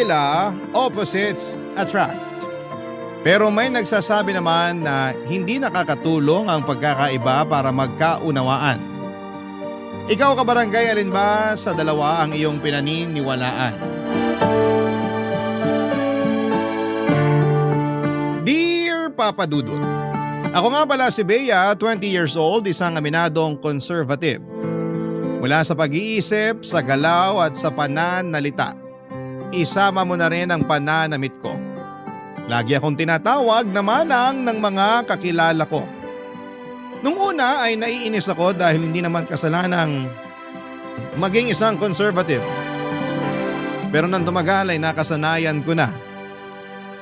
nila, opposites attract. Pero may nagsasabi naman na hindi nakakatulong ang pagkakaiba para magkaunawaan. Ikaw kabarangay, alin ba sa dalawa ang iyong pinaniniwalaan? Dear Papa Dudut, ako nga pala si Bea, 20 years old, isang aminadong conservative. Mula sa pag-iisip, sa galaw at sa pananalita, isama mo na rin ang pananamit ko. Lagi akong tinatawag na manang ng mga kakilala ko. Nung una ay naiinis ako dahil hindi naman kasalanang maging isang conservative. Pero nang tumagal ay nakasanayan ko na.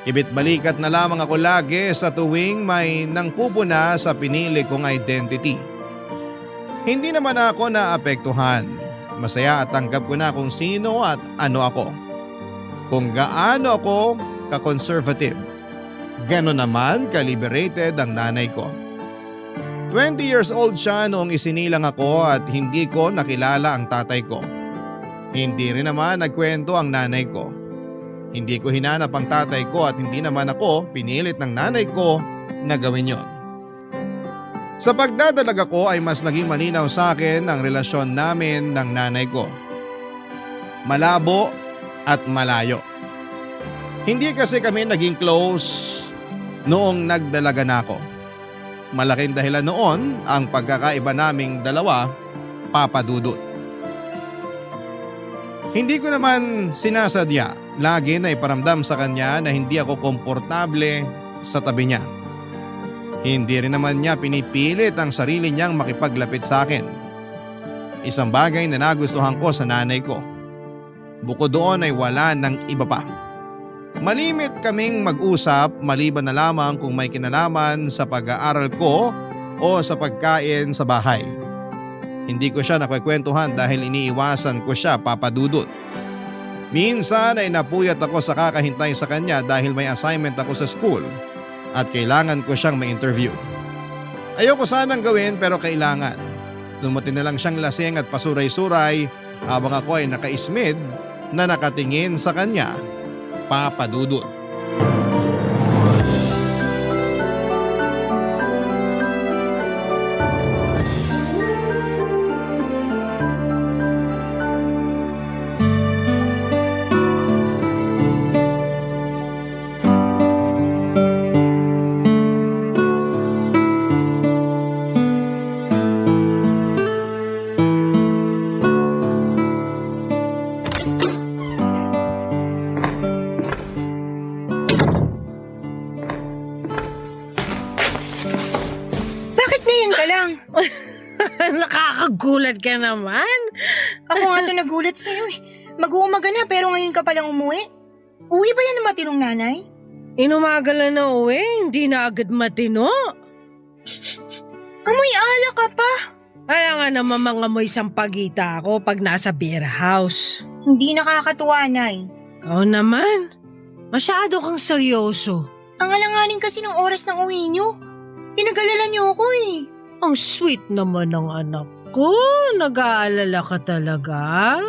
Kibit-balikat na lamang ako lagi sa tuwing may nangpupuna sa pinili kong identity. Hindi naman ako naapektuhan. Masaya at tanggap ko na kung sino at ano ako. Kung gaano ako ka-conservative. Ganon naman ka-liberated ang nanay ko. 20 years old siya noong isinilang ako at hindi ko nakilala ang tatay ko. Hindi rin naman nagkwento ang nanay ko. Hindi ko hinanap ang tatay ko at hindi naman ako pinilit ng nanay ko na gawin yon. Sa pagdadalaga ko ay mas naging malinaw sa akin ang relasyon namin ng nanay ko. Malabo at malayo. Hindi kasi kami naging close noong nagdalaga na ako. Malaking dahilan noon ang pagkakaiba naming dalawa, Papa Dudut. Hindi ko naman sinasadya, lagi na iparamdam sa kanya na hindi ako komportable sa tabi niya. Hindi rin naman niya pinipilit ang sarili niyang makipaglapit sa akin. Isang bagay na nagustuhan ko sa nanay ko. Bukod doon ay wala ng iba pa. Malimit kaming mag-usap maliban na lamang kung may kinalaman sa pag-aaral ko o sa pagkain sa bahay. Hindi ko siya nakikwentuhan dahil iniiwasan ko siya, Papa Dudut. Minsan ay napuyat ako sa kakahintay sa kanya dahil may assignment ako sa school at kailangan ko siyang ma-interview. Ayoko sanang gawin pero kailangan. Dumating na lang siyang lasing at pasuray-suray habang ako ay nakaismid na nakatingin sa kanya, Papa Dudut. Nakakagulat ka naman. Ako nga ito nagulat sa'yo eh. Mag-uumaga na pero ngayon ka palang umuwi. Uwi ba yan ng matinong nanay? Inumagal na uwi, hindi na agad matino. Amoy ala ka pa. Kaya nga naman mga amoy sampagita ako pag nasa beer house. Hindi nakakatuwa, Nay. Ikaw naman, masyado kang seryoso. Ang alanganin kasi ng oras ng uwi niyo. Pinag-alala niyo ako eh. Ang sweet naman ng anak ko. Nag-aalala ka talaga?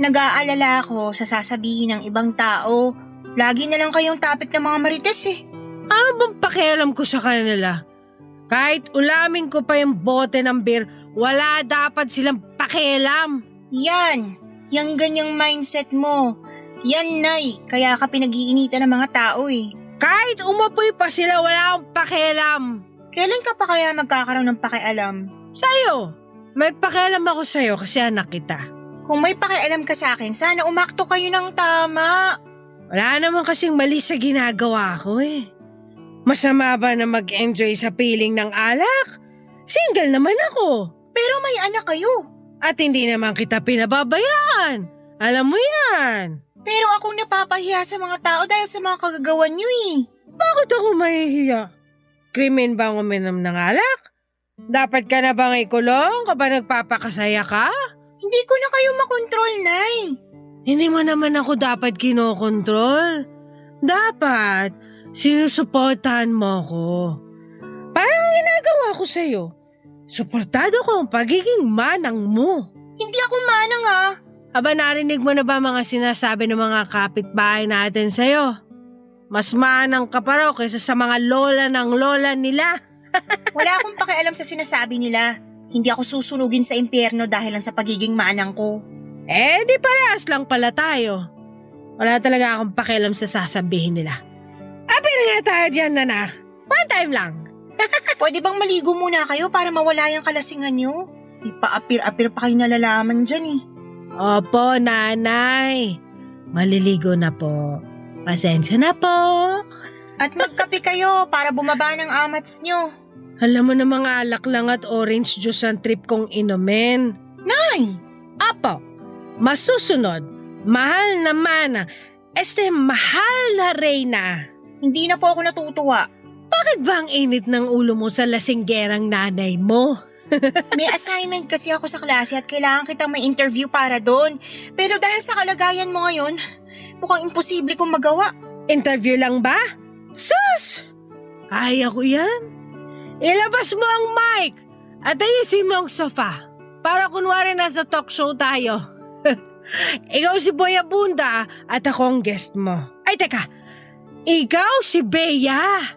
Nag-aalala ako sa sasabihin ng ibang tao. Lagi na lang kayong topic ng mga marites eh. Ano bang pakialam ko sa kanila? Kahit ulamin ko pa yung bote ng beer, wala dapat silang pakialam. Yan. Yang ganyang mindset mo. Yan, Nay. Kaya ka pinag-iinitan ng mga tao eh. Kahit umapoy pa sila, wala akong pakialam. Kailan ka pa kaya magkakaroon ng pakialam? Sa'yo. May pakialam ako sa'yo kasi anak kita. Kung may pakialam ka sa akin, sana umakto kayo ng tama. Wala naman kasing mali sa ginagawa ko eh. Masama ba na mag-enjoy sa piling ng alak? Single naman ako. Pero may anak kayo. At hindi naman kita pinababayaan. Alam mo yan. Pero akong napapahiya sa mga tao dahil sa mga kagagawan niyo eh. Bakit ako mahihiya? Krimen ba ang uminom ng alak? Dapat ka na bang ikulong kapag nagpapakasaya ka? Hindi ko na kayo makontrol, Nay. Hindi mo naman ako dapat kinokontrol. Dapat, sinusuportahan mo ko. Parang ginagawa ko sa'yo. Suportado ko ang pagiging manang mo. Hindi ako manang ah. Aba, narinig mo na ba mga sinasabi ng mga kapitbahay natin sa'yo? Mas maanang ka pa raw kaysa sa mga lola ng lola nila. Wala akong pakialam sa sinasabi nila. Hindi ako susunugin sa impyerno dahil lang sa pagiging manang ko. Di parehas lang pala tayo. Wala talaga akong pakialam sa sasabihin nila. Apir nga tayo dyan, nanak. One time lang. Pwede bang maligo muna kayo para mawala yung kalasingan nyo? Ipaapir-apir pa kayo nalalaman dyan eh. Opo, nanay. Maliligo na po. Pasensya na po. At magkape kayo para bumaba ng amats nyo. Alam mo na mga alak lang at orange juice ang trip kong inumin. Nay! Apo, masusunod. Mahal na mana. Mahal na Reyna. Hindi na po ako natutuwa. Bakit ba ang init ng ulo mo sa lasinggerang nanay mo? May assignment kasi ako sa klase at kailangan kitang may interview para doon. Pero dahil sa kalagayan mo ngayon, mukhang imposible kong magawa. Interview lang ba? Sus! Kaya ko yan. Ilabas mo ang mic at ayusin mo ang sofa para kunwari nasa talk show tayo. Ikaw si Boya Bunda at ako ang guest mo. Ay teka, ikaw si Bea.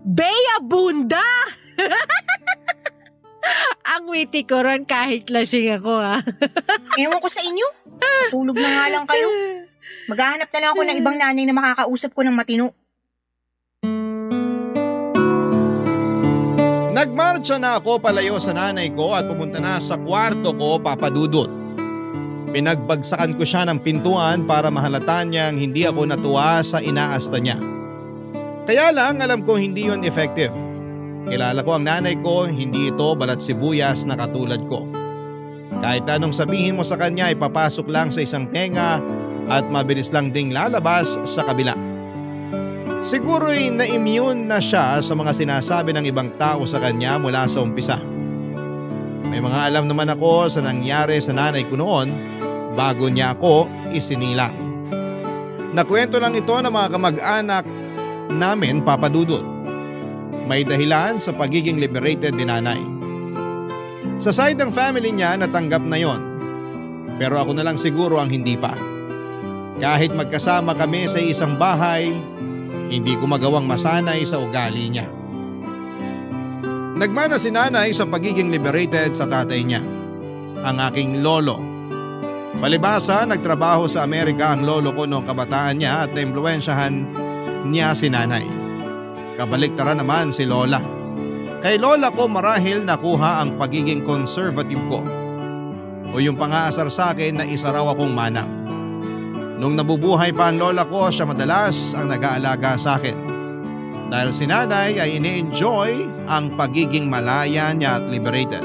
Bea Bunda! Ang witty ko ron kahit lasing ako Ewan ko sa inyo. Tulog na nga lang kayo. Maghahanap na lang ako ng ibang nanay na makakausap ko ng matino. Nagmarcha na ako palayo sa nanay ko at pumunta na sa kwarto ko, Papa Dudut. Pinagbagsakan ko siya ng pintuan para mahalata niyang hindi ako natuwa sa inaasta niya. Kaya lang alam ko hindi yon effective. Kilala ko ang nanay ko, hindi ito balat sibuyas na katulad ko. Kahit anong sabihin mo sa kanya ay papasok lang sa isang tenga at mabilis lang ding lalabas sa kabila. Siguro'y na-immune na siya sa mga sinasabi ng ibang tao sa kanya mula sa umpisa. May mga alam naman ako sa nangyari sa nanay ko noon bago niya ako isinilang. Nakwento lang ito ng mga kamag-anak namin, Papa Dudut. May dahilan sa pagiging liberated ni nanay. Sa side ng family niya natanggap na yon. Pero ako na lang siguro ang hindi pa. Kahit magkasama kami sa isang bahay, hindi ko magawang masanay sa ugali niya. Nagmana si nanay sa pagiging liberated sa tatay niya, ang aking lolo. Palibasa, nagtrabaho sa Amerika ang lolo ko noong kabataan niya at naimpluwensyahan niya si nanay. Kabaliktaran naman si lola. Kay lola ko marahil nakuha ang pagiging conservative ko o yung pang-aasar sa akin na isa raw akong manang. Nung nabubuhay pa ang lola ko, siya madalas ang nag-aalaga sa akin. Dahil si nanay ay ini-enjoy ang pagiging malaya niya at liberated.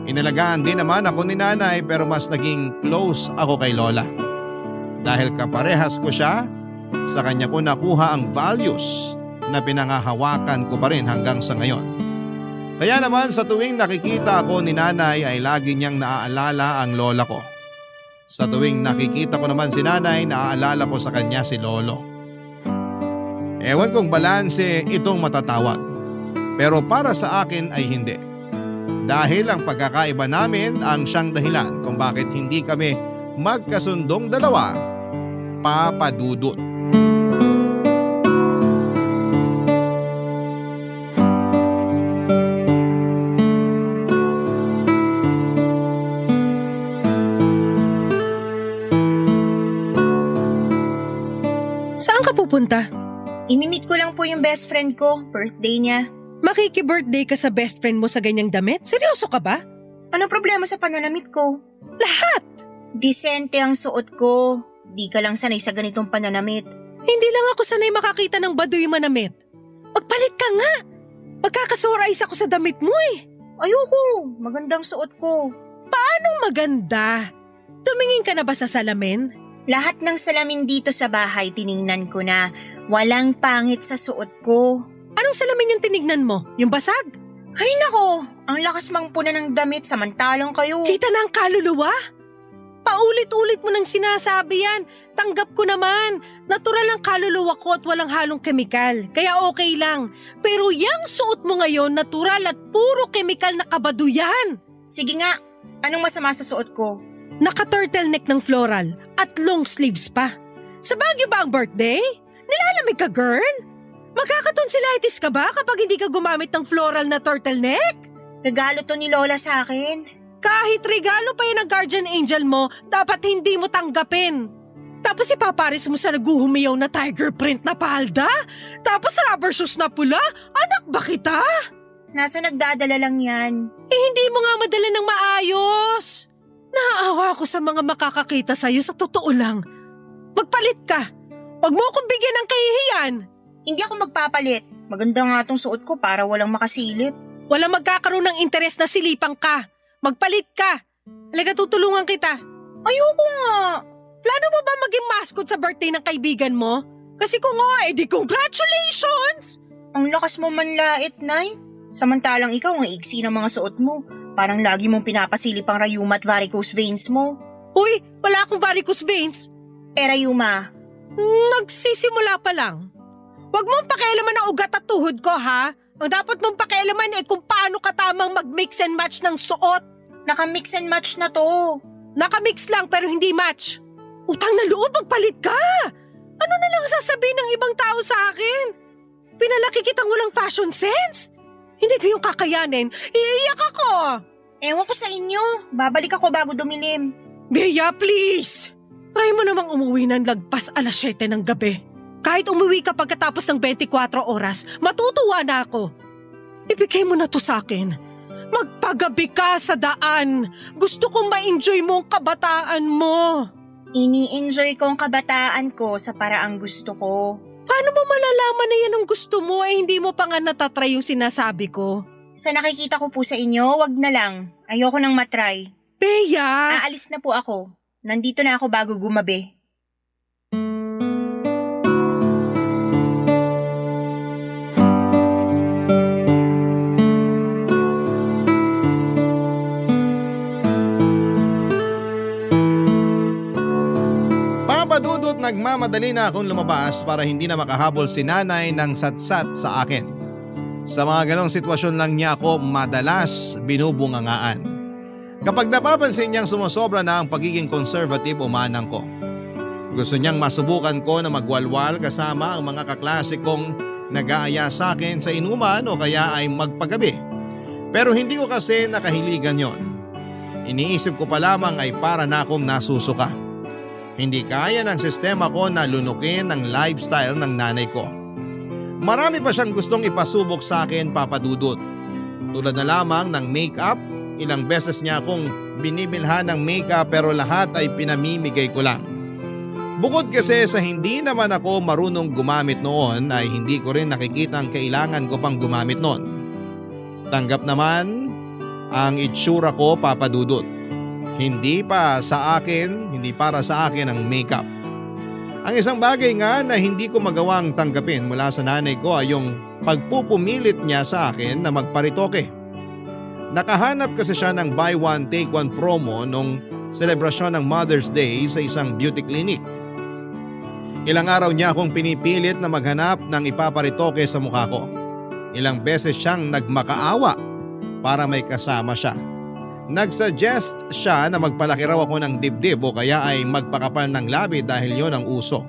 Inalagaan din naman ako ni nanay pero mas naging close ako kay lola. Dahil kaparehas ko siya, sa kanya ko nakuha ang values na pinangahawakan ko pa rin hanggang sa ngayon. Kaya naman sa tuwing nakikita ako ni nanay ay lagi niyang naaalala ang lola ko. Sa tuwing nakikita ko naman si nanay, naaalala ko sa kanya si lolo. Ewan kong balanse itong matatawag. Pero para sa akin ay hindi. Dahil ang pagkakaiba namin ang siyang dahilan kung bakit hindi kami magkasundong dalawa, Papa Dudut. Saan ka pupunta? Imimit ko lang po yung best friend ko, birthday niya. Makiki-birthday ka sa best friend mo sa ganyang damit? Seryoso ka ba? Ano problema sa pananamit ko? Lahat! Disente ang suot ko. Di ka lang sanay sa ganitong pananamit. Hindi lang ako sanay makakita ng baduy manamit. Magpalit ka nga! Magkakasorais ako sa damit mo eh. Ayoko, magandang suot ko. Anong maganda? Tumingin ka na ba sa salamin? Lahat ng salamin dito sa bahay tiningnan ko na. Walang pangit sa suot ko. Anong salamin yung tinignan mo? Yung basag? Ay nako, ang lakas mangpuna ng damit samantalang kayo. Kita na ang kaluluwa? Paulit-ulit mo nang sinasabi yan. Tanggap ko naman. Natural ang kaluluwa ko at walang halong kemikal. Kaya okay lang. Pero yang suot mo ngayon, natural at puro kemikal na kabaduyan. Sige nga, anong masama sa suot ko? Naka-turtleneck ng floral at long sleeves pa. Sa Baguio ba ang birthday? Nilalamig ka, girl? Magkakatonsillitis ka ba kapag hindi ka gumamit ng floral na turtleneck? Regalo to ni Lola sa akin. Kahit regalo pa yan ng guardian angel mo, dapat hindi mo tanggapin. Tapos ipaparis mo sa naguhumiyaw na tiger print na palda? Tapos rubber shoes na pula? Anak ba kita? Nasa nagdadala lang yan. Hindi mo nga madala ng maayos. Naaawa ako sa mga makakakita sa'yo sa totoo lang. Magpalit ka. Huwag mo akong bigyan ng kahihiyan. Hindi ako magpapalit. Maganda nga tong suot ko para walang makasilip. Walang magkakaroon ng interes na silipang ka. Magpalit ka. Halika, tutulungan kita. Ayoko nga. Plano mo ba maging mascot sa birthday ng kaibigan mo? Kasi kung oo, di congratulations! Ang lakas mo manlait, Nay. Samantalang ikaw ang iksi ng mga suot mo. Parang lagi mong pinapasilip ang rayuma at varicose veins mo. Uy, wala akong varicose veins. Rayuma. Nagsisimula pa lang. Huwag mong pakialaman ang ugat at tuhod ko, ha? Ang dapat mong pakialaman ay kung paano ka tamang mag-mix and match ng suot. Naka-mix and match na to. Nakamix lang pero hindi match. Utang na loob, magpalit ka! Ano na lang sasabihin ng ibang tao sa akin? Pinalaki kitang walang fashion sense? Hindi kayong kakayanin, iiyak ako! Ewan ko sa inyo, babalik ako bago dumilim. Bea, please! Try mo namang umuwi ng lagpas alas 7 ng gabi. Kahit umuwi ka pagkatapos ng 24 oras, matutuwa na ako. Ibigay mo na to sa akin. Magpagabi ka sa daan. Gusto kong ma-enjoy mo ang kabataan mo. Ini-enjoy ko ang kabataan ko sa paraang gusto ko. Paano mo malalaman na yan ang gusto mo hindi mo pa nga natatry yung sinasabi ko? Sa nakikita ko po sa inyo, wag na lang. Ayoko nang matry. Bea! Aalis na po ako. Nandito na ako bago gumabi. Papadudot nagmamadali na akong lumabas para hindi na makahabol si nanay ng satsat sa akin. Sa mga ganong sitwasyon lang niya ako madalas binubungangaan. Kapag napapansin niyang sumusobra na ang pagiging conservative o manang ko. Gusto niyang masubukan ko na magwalwal kasama ang mga kaklase kong nag-aaya sa akin sa inuman o kaya ay magpagabi. Pero hindi ko kasi nakahiligan yon. Iniisip ko pa lamang ay para na akong nasusuka. Hindi kaya ng sistema ko na lunukin ang lifestyle ng nanay ko. Marami pa siyang gustong ipasubok sa akin, Papa Dudut. Tulad na lamang ng makeup, ilang beses niya akong binibilhan ng makeup pero lahat ay pinamimigay ko lang. Bukod kasi sa hindi naman ako marunong gumamit noon ay hindi ko rin nakikita ang kailangan ko pang gumamit noon. Tanggap naman ang itsura ko, Papa Dudut. Hindi para sa akin ang makeup. Ang isang bagay nga na hindi ko magawang tanggapin mula sa nanay ko ay yung pagpupumilit niya sa akin na magparitoke. Nakahanap kasi siya ng buy one take one promo nung selebrasyon ng Mother's Day sa isang beauty clinic. Ilang araw niya akong pinipilit na maghanap ng ipaparitoke sa mukha ko. Ilang beses siyang nagmakaawa para may kasama siya. Nagsuggest siya na magpalaki raw ako ng dibdib o kaya ay magpakapal ng labi dahil yon ang uso.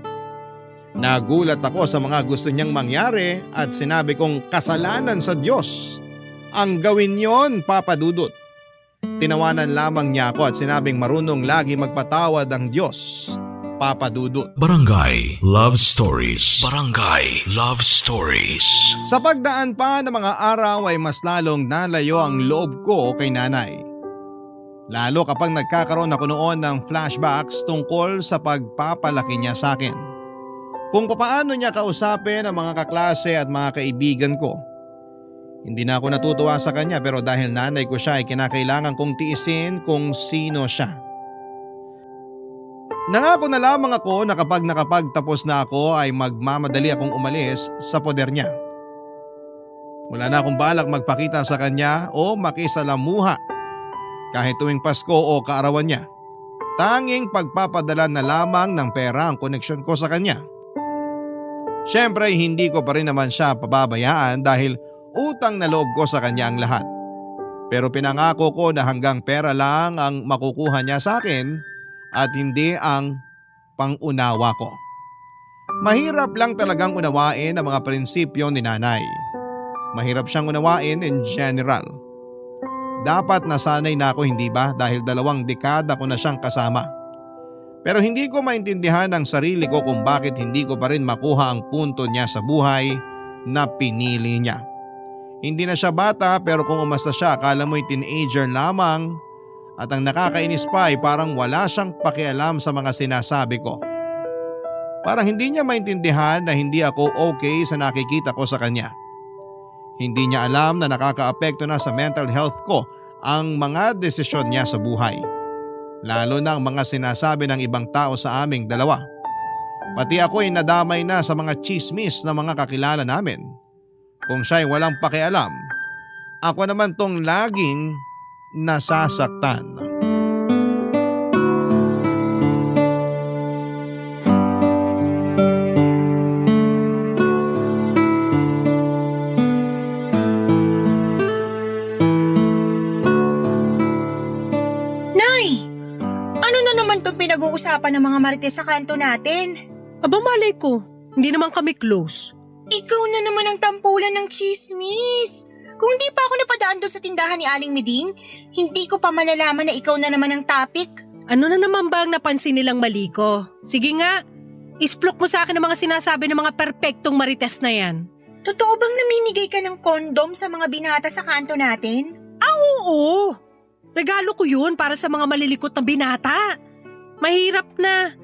Nagulat ako sa mga gusto niyang mangyari at sinabi kong kasalanan sa Diyos ang gawin yon, Papa Dudut. Tinawanan lamang niya ako at sinabing marunong lagi magpatawad ang Diyos, Papa Dudut. Barangay Love Stories. Barangay Love Stories. Sa pagdaan pa ng mga araw ay mas lalong nalayo ang loob ko kay nanay. Lalo kapag nagkakaroon ako noon ng flashbacks tungkol sa pagpapalaki niya sa akin. Kung paano niya kausapin ang mga kaklase at mga kaibigan ko. Hindi na ako natutuwa sa kanya pero dahil nanay ko siya ay kinakailangan kong tiisin kung sino siya. Nangako na lamang ako na kapag nakapagtapos na ako ay magmamadali akong umalis sa poder niya. Wala na akong balak magpakita sa kanya o makisalamuha. Kahit tuwing Pasko o kaarawan niya, tanging pagpapadala na lamang ng pera ang koneksyon ko sa kanya. Siyempre hindi ko pa rin naman siya pababayaan dahil utang na loob ko sa kanya ang lahat. Pero pinangako ko na hanggang pera lang ang makukuha niya sa akin at hindi ang pangunawa ko. Mahirap lang talagang unawain ang mga prinsipyo ni nanay. Mahirap siyang unawain in general. Dapat nasanay na ako, hindi ba, dahil 2 dekada ko na siyang kasama. Pero hindi ko maintindihan ang sarili ko kung bakit hindi ko pa rin makuha ang punto niya sa buhay na pinili niya. Hindi na siya bata pero kung umasta siya akala mo'y teenager lamang at ang nakakainis pa ay parang wala siyang pakialam sa mga sinasabi ko. Parang hindi niya maintindihan na hindi ako okay sa nakikita ko sa kanya. Hindi niya alam na nakakaapekto na sa mental health ko ang mga desisyon niya sa buhay. Lalo na ang mga sinasabi ng ibang tao sa aming dalawa. Pati ako ay nadamay na sa mga chismis ng mga kakilala namin. Kung siya'y walang pakialam, ako naman tong laging nasasaktan. Nay! Ano na naman itong pinag-uusapan ng mga marites sa kanto natin? Aba malay ko, hindi naman kami close. Ikaw na naman ang tampulan ng chismis. Kung hindi pa ako napadaan doon sa tindahan ni Aling Miding, hindi ko pa malalaman na ikaw na naman ang topic. Ano na naman ba ang napansin nilang mali ko? Sige nga, isplok mo sa akin ang mga sinasabi ng mga perpektong marites na yan. Totoo bang namimigay ka ng kondom sa mga binata sa kanto natin? Oo, regalo ko yun para sa mga malilikot na binata. Mahirap na.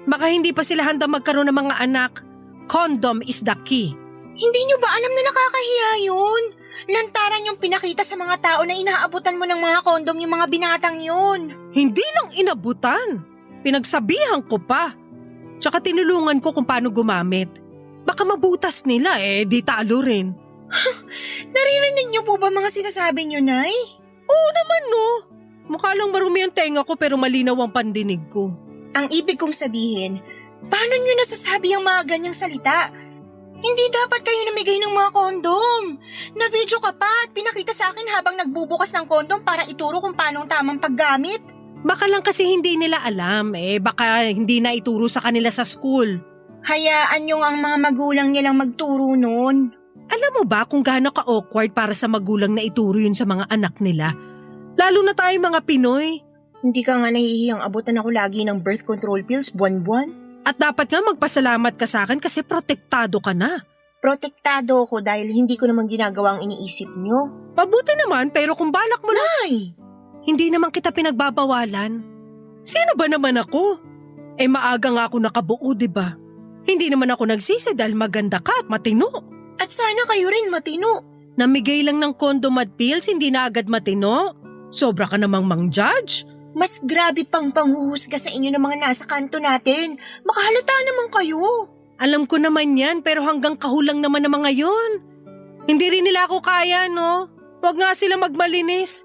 Baka hindi pa sila handa magkaroon ng mga anak. Condom is the key. Hindi nyo ba alam na nakakahiya yun? Lantaran yung pinakita sa mga tao na inaabutan mo ng mga kondom yung mga binatang yun. Hindi lang inabutan. Pinagsabihan ko pa. Tsaka tinulungan ko kung paano gumamit. Baka mabutas nila di talo rin. Naririnig nyo po ba mga sinasabi nyo, Nay? Oo naman no. Mukha lang marumi ang tenga ko pero malinaw ang pandinig ko. Ang ibig kong sabihin, paano nyo nasasabi ang mga ganyang salita? Hindi dapat kayo namigay ng mga kondom. Na-video ka pa at pinakita sa akin habang nagbubukas ng kondom para ituro kung paano ang tamang paggamit. Baka lang kasi hindi nila alam baka hindi na ituro sa kanila sa school. Hayaan nyo ang mga magulang nilang magturo nun. Alam mo ba kung gaano ka-awkward para sa magulang na ituro yun sa mga anak nila? Lalo na tayo mga Pinoy. Hindi ka nga nahihiyang abutan ako lagi ng birth control pills buwan-buwan? At dapat nga magpasalamat ka sa akin kasi protektado ka na. Protektado ako dahil hindi ko naman ginagawa ang iniisip nyo. Mabuti naman pero kung balak mo na, Nay! hindi naman kita pinagbabawalan. Sino ba naman ako? Maaga nga ako nakabuo, diba? Hindi naman ako nagsisi dahil maganda ka at matino. At sana kayo rin matino. Namigay lang ng condom at pills, hindi na agad matino. Sobra ka namang mang-judge. Mas grabe pang panghuhusga sa inyo ng mga nasa kanto natin. Makahalata naman kayo. Alam ko naman yan pero hanggang kahulang naman ng mga yon. Hindi rin nila ako kaya, no? Huwag nga sila magmalinis.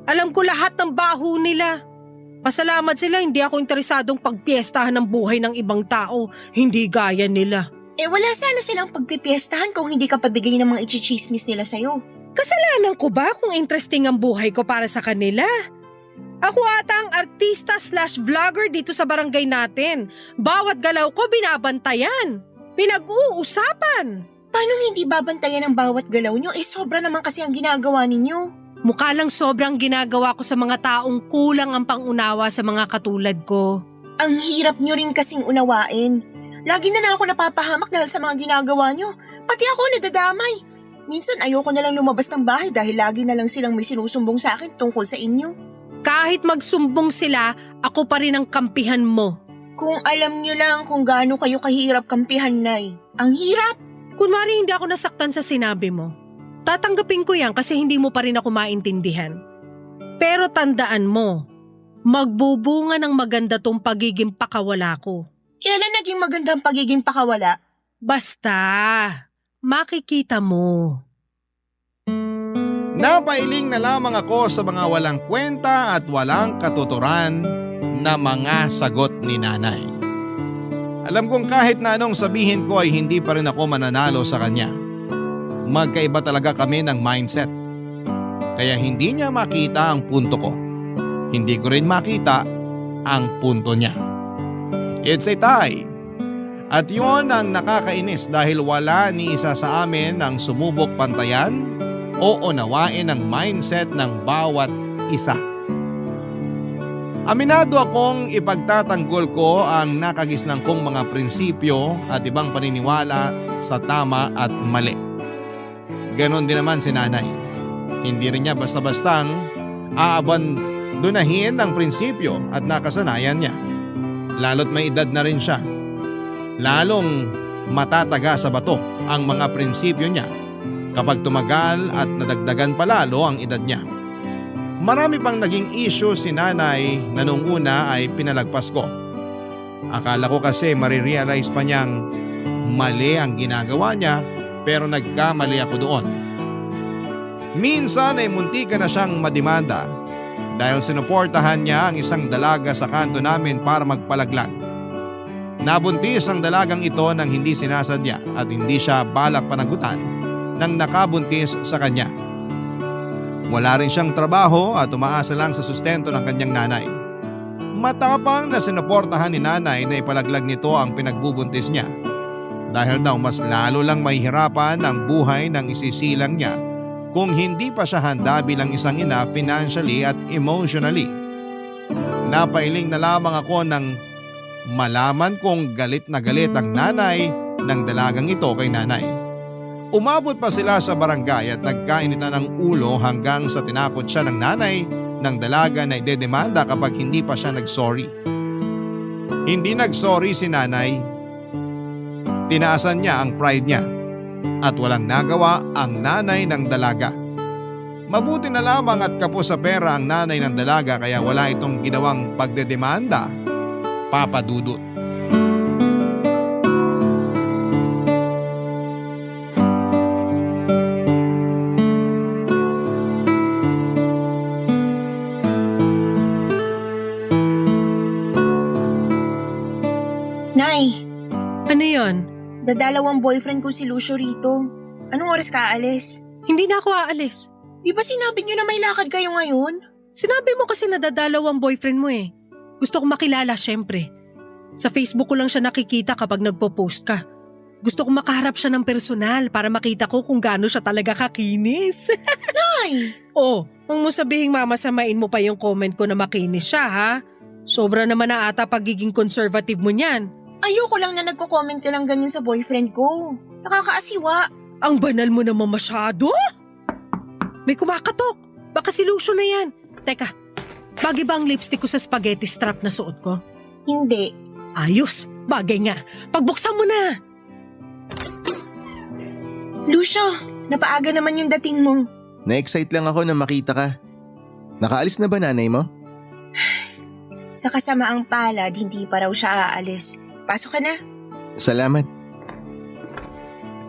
Alam ko lahat ng baho nila. Pasalamat sila, hindi ako interesadong pagpiestahan ng buhay ng ibang tao. Hindi gaya nila. Wala sana silang pagpipiestahan kung hindi ka pabigay ng mga ichichismis nila sa'yo. Kasalanan ko ba kung interesting ang buhay ko para sa kanila? Ako ata ang artista/vlogger dito sa barangay natin. Bawat galaw ko binabantayan. Pinag-uusapan. Paano hindi babantayan ang bawat galaw nyo? Sobra naman kasi ang ginagawa ninyo. Mukha lang sobrang ginagawa ko sa mga taong kulang ang pangunawa sa mga katulad ko. Ang hirap nyo rin kasing unawain. Lagi na ako napapahamak dahil sa mga ginagawa nyo. Pati ako nadadamay. Minsan ayoko na lang lumabas ng bahay dahil lagi na lang silang may sinusumbong sa akin tungkol sa inyo. Kahit magsumbong sila, ako pa rin ang kampihan mo. Kung alam nyo lang kung gaano kayo kahirap kampihan, Nay. Ang hirap! Kunwari hindi ako nasaktan sa sinabi mo. Tatanggapin ko yan kasi hindi mo pa rin ako maintindihan. Pero tandaan mo, magbubunga ng maganda tong pagiging pakawala ko. Kailan naging magandang pagiging pakawala? Basta, makikita mo. Napailing na lamang ako sa mga walang kwenta at walang katuturan na mga sagot ni nanay. Alam kong kahit na anong sabihin ko ay hindi pa rin ako mananalo sa kanya. Magkaiba talaga kami ng mindset. Kaya hindi niya makita ang punto ko. Hindi ko rin makita ang punto niya. It's a tie. At yun ang nakakainis dahil wala ni isa sa amin ang sumubok pantayan o unawain ang mindset ng bawat isa. Aminado akong ipagtatanggol ko ang nakagisnang kong mga prinsipyo at ibang paniniwala sa tama at mali. Ganon din naman si nanay. Hindi rin niya basta-bastang aabandonahin ang prinsipyo at nakasanayan niya. Lalo't may edad na rin siya. Lalong matataga sa bato ang mga prinsipyo niya kapag tumagal at nadagdagan palalo ang edad niya. Marami pang naging issue si nanay na nung una ay pinalagpas ko. Akala ko kasi marirealize pa niyang mali ang ginagawa niya pero nagkamali ako doon. Minsan ay muntika na siyang madimanda dahil sinuportahan niya ang isang dalaga sa kanto namin para magpalaglag. Nabuntis ang dalagang ito nang hindi sinasadya at hindi siya balak panagutan nang nakabuntis sa kanya. Wala rin siyang trabaho at umaasa lang sa sustento ng kanyang nanay. Matapang na sinuportahan ni nanay na ipalaglag nito ang pinagbubuntis niya. Dahil daw mas lalo lang mahihirapan ang buhay ng isisilang niya kung hindi pa siya handa bilang isang ina financially at emotionally. Napailing na lamang ako nang malaman kong galit na galit ang nanay ng dalagang ito kay nanay. Umabot pa sila sa barangay at nagkainitan ng ulo hanggang sa tinakot siya ng nanay ng dalaga na idedemanda kapag hindi pa siya nagsorry. Hindi nagsorry si nanay. Tinaasan niya ang pride niya at walang nagawa ang nanay ng dalaga. Mabuti na lamang at kapos sa pera ang nanay ng dalaga kaya wala itong ginawang pagdedemanda, Papa Dudut. Nay, Ano yon? dadalawang boyfriend ko si Lucio rito. Anong oras ka aalis? Hindi na ako aalis. Di ba sinabi niyo na may lakad kayo ngayon? Sinabi mo kasi nadadalaw ang boyfriend mo eh. Gusto kong makilala syempre. Sa Facebook ko lang siya nakikita kapag nagpo-post ka. Gusto kong makaharap siya ng personal para makita ko kung gaano siya talaga kakinis. Nay! Oh, huwag mo sabihing mamasamain mo pa yung comment ko na makinis siya ha. Sobra naman na ata pagiging conservative mo niyan. Ayoko lang na nagko-comment ka ng ganyan sa boyfriend ko. Nakakaasiwa. Ang banal mo naman masyado. May kumakatok. Baka si Lucio na yan. Teka, bagay ba ang lipstick ko sa spaghetti strap na suot ko? Hindi. Ayos, bagay nga. Pagbuksan mo na. Lucio, napaaga naman yung dating mo. Na-excite lang ako na makita ka. Nakaalis na ba nanay mo? Sa kasamaang palad, hindi pa raw siya aalis. Pasok ka na. Salamat.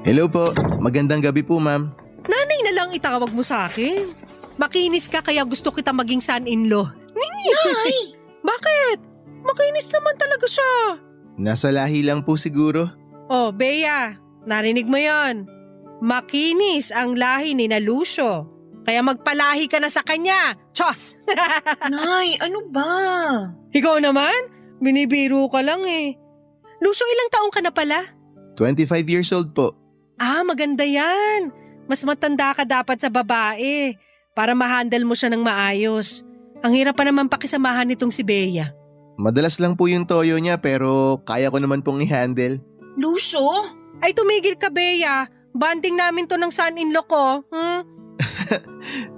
Hello po, magandang gabi po ma'am. Nanay na lang itawag mo sa akin. Makinis ka kaya gusto kita maging son-in-law. Nay! Bakit? Makinis naman talaga siya. Nasa lahi lang po siguro. Oh, Bea, narinig mo yon. Makinis ang lahi ni na Lucio. Kaya magpalahi ka na sa kanya. Chos! Nay, ano ba? Ikaw naman? Binibiro ka lang eh. Lucio, ilang taong ka na pala? 25 years old po. Ah, maganda yan. Mas matanda ka dapat sa babae para ma-handle mo siya ng maayos. Ang hirap pa naman pakisamahan nitong si Bea. Madalas lang po yung toyo niya pero kaya ko naman pong i-handle. Lucio? Ay tumigil ka, Bea. Banding namin to ng son-in-law ko.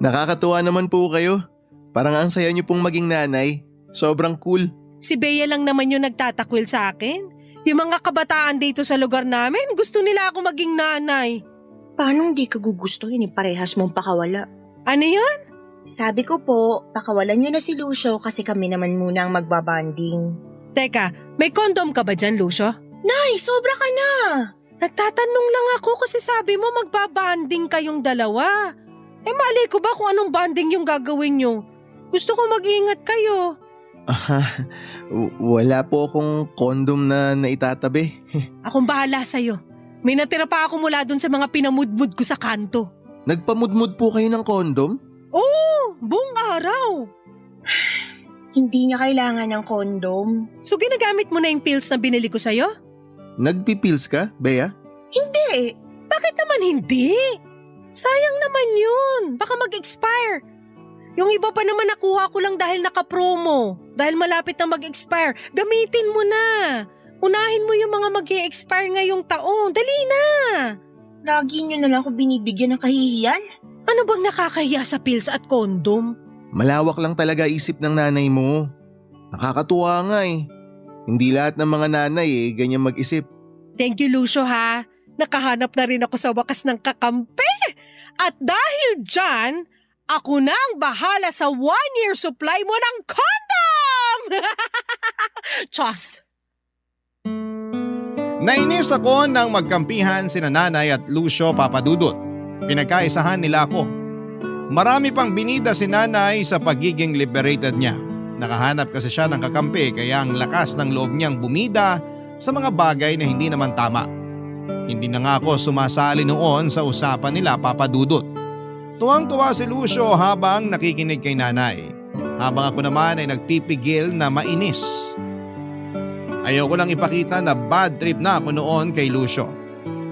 Nakakatuwa naman po kayo. Parang ang saya niyo pong maging nanay. Sobrang cool. Si Bea lang naman yung nagtatakwil sa akin. Yung mga kabataan dito sa lugar namin, gusto nila ako maging nanay. Paano hindi ka gugustuhin parehas mong pakawala? Ano yun? Sabi ko po, pakawalan niyo na si Lucio kasi kami naman muna ang magbabanding. Teka, may kondom ka ba dyan, Lucio? Nay, sobra ka na! Nagtatanong lang ako kasi sabi mo magbabanding kayong dalawa. Eh mali ko ba kung anong banding yung gagawin nyo? Gusto ko mag-ingat kayo. Wala po akong kondom na naitatabi. Akong bahala sa'yo. May natira pa ako mula dun sa mga pinamudmud ko sa kanto. Nagpamudmud po kayo ng kondom? Oo, buong araw. Hindi niya kailangan ng kondom. So ginagamit mo na yung pills na binili ko sa'yo? Nagpipills ka, Bea? Hindi! Bakit naman hindi? Sayang naman yun. Baka mag-expire. Yung iba pa naman nakuha ko lang dahil naka-promo. Dahil malapit na mag-expire. Gamitin mo na. Unahin mo yung mga mag-e-expire ngayong taon. Dali na. Lagi niyo na lang ako binibigyan ng kahihiyan. Ano bang nakakahiya sa pills at kondom? Malawak lang talaga isip ng nanay mo. Nakakatuwa nga eh. Hindi lahat ng mga nanay ganyan mag-isip. Thank you, Lucio, ha. Nakahanap na rin ako sa wakas ng kakampi. At dahil dyan, ako na ang bahala sa 1-year supply mo ng condom! Chos! Nainis ako nang magkampihan sina Nanay at Lucio Papadudot. Pinagkaisahan nila ako. Marami pang binida si Nanay sa pagiging liberated niya. Nakahanap kasi siya ng kakampi kaya ang lakas ng loob niyang bumida sa mga bagay na hindi naman tama. Hindi na nga ako sumasali noon sa usapan nila, Papadudot. Tuwang-tuwa si Lucio habang nakikinig kay Nanay. Habang ako naman ay nagpipigil na mainis. Ayoko lang ipakita na bad trip na ako noon kay Lucio.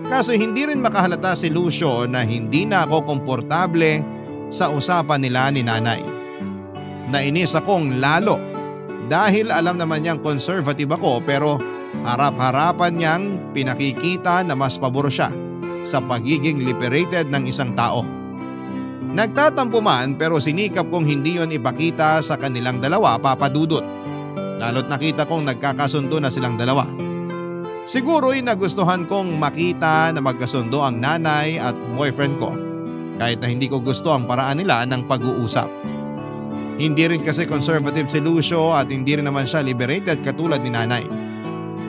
Kaso hindi rin makahalata si Lucio na hindi na ako komportable sa usapan nila ni Nanay. Nainis akong lalo dahil alam naman niyang conservative ako pero harap-harapan niyang pinakikita na mas pabor siya sa pagiging liberated ng isang tao. Nagtatampo man pero sinikap kong hindi yon ipakita sa kanilang dalawa, Papadudot. Lalo't nakita kong nagkakasundo na silang dalawa. Siguro'y nagustuhan kong makita na magkasundo ang nanay at boyfriend ko. Kahit na hindi ko gusto ang paraan nila ng pag-uusap. Hindi rin kasi conservative si Lucio at hindi rin naman siya liberated katulad ni Nanay.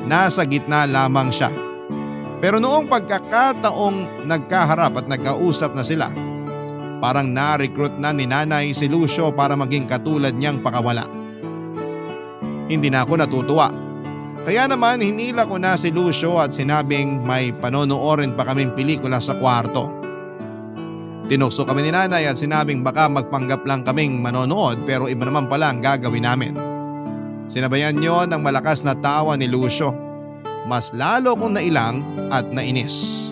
Nasa gitna lamang siya. Pero noong pagkakataong nagkaharap at nagkausap na sila, parang na-recruit na ni Nanay si Lucio para maging katulad niyang pakawala. Hindi na ako natutuwa. Kaya naman hinila ko na si Lucio at sinabing may panonoorin pa kaming pelikula sa kwarto. Tinukso kami ni Nanay at sinabing baka magpanggap lang kaming manonood pero iba naman pala ang gagawin namin. Sinabayan niyo ng malakas na tawa ni Lucio. Mas lalo kong nailang at nainis.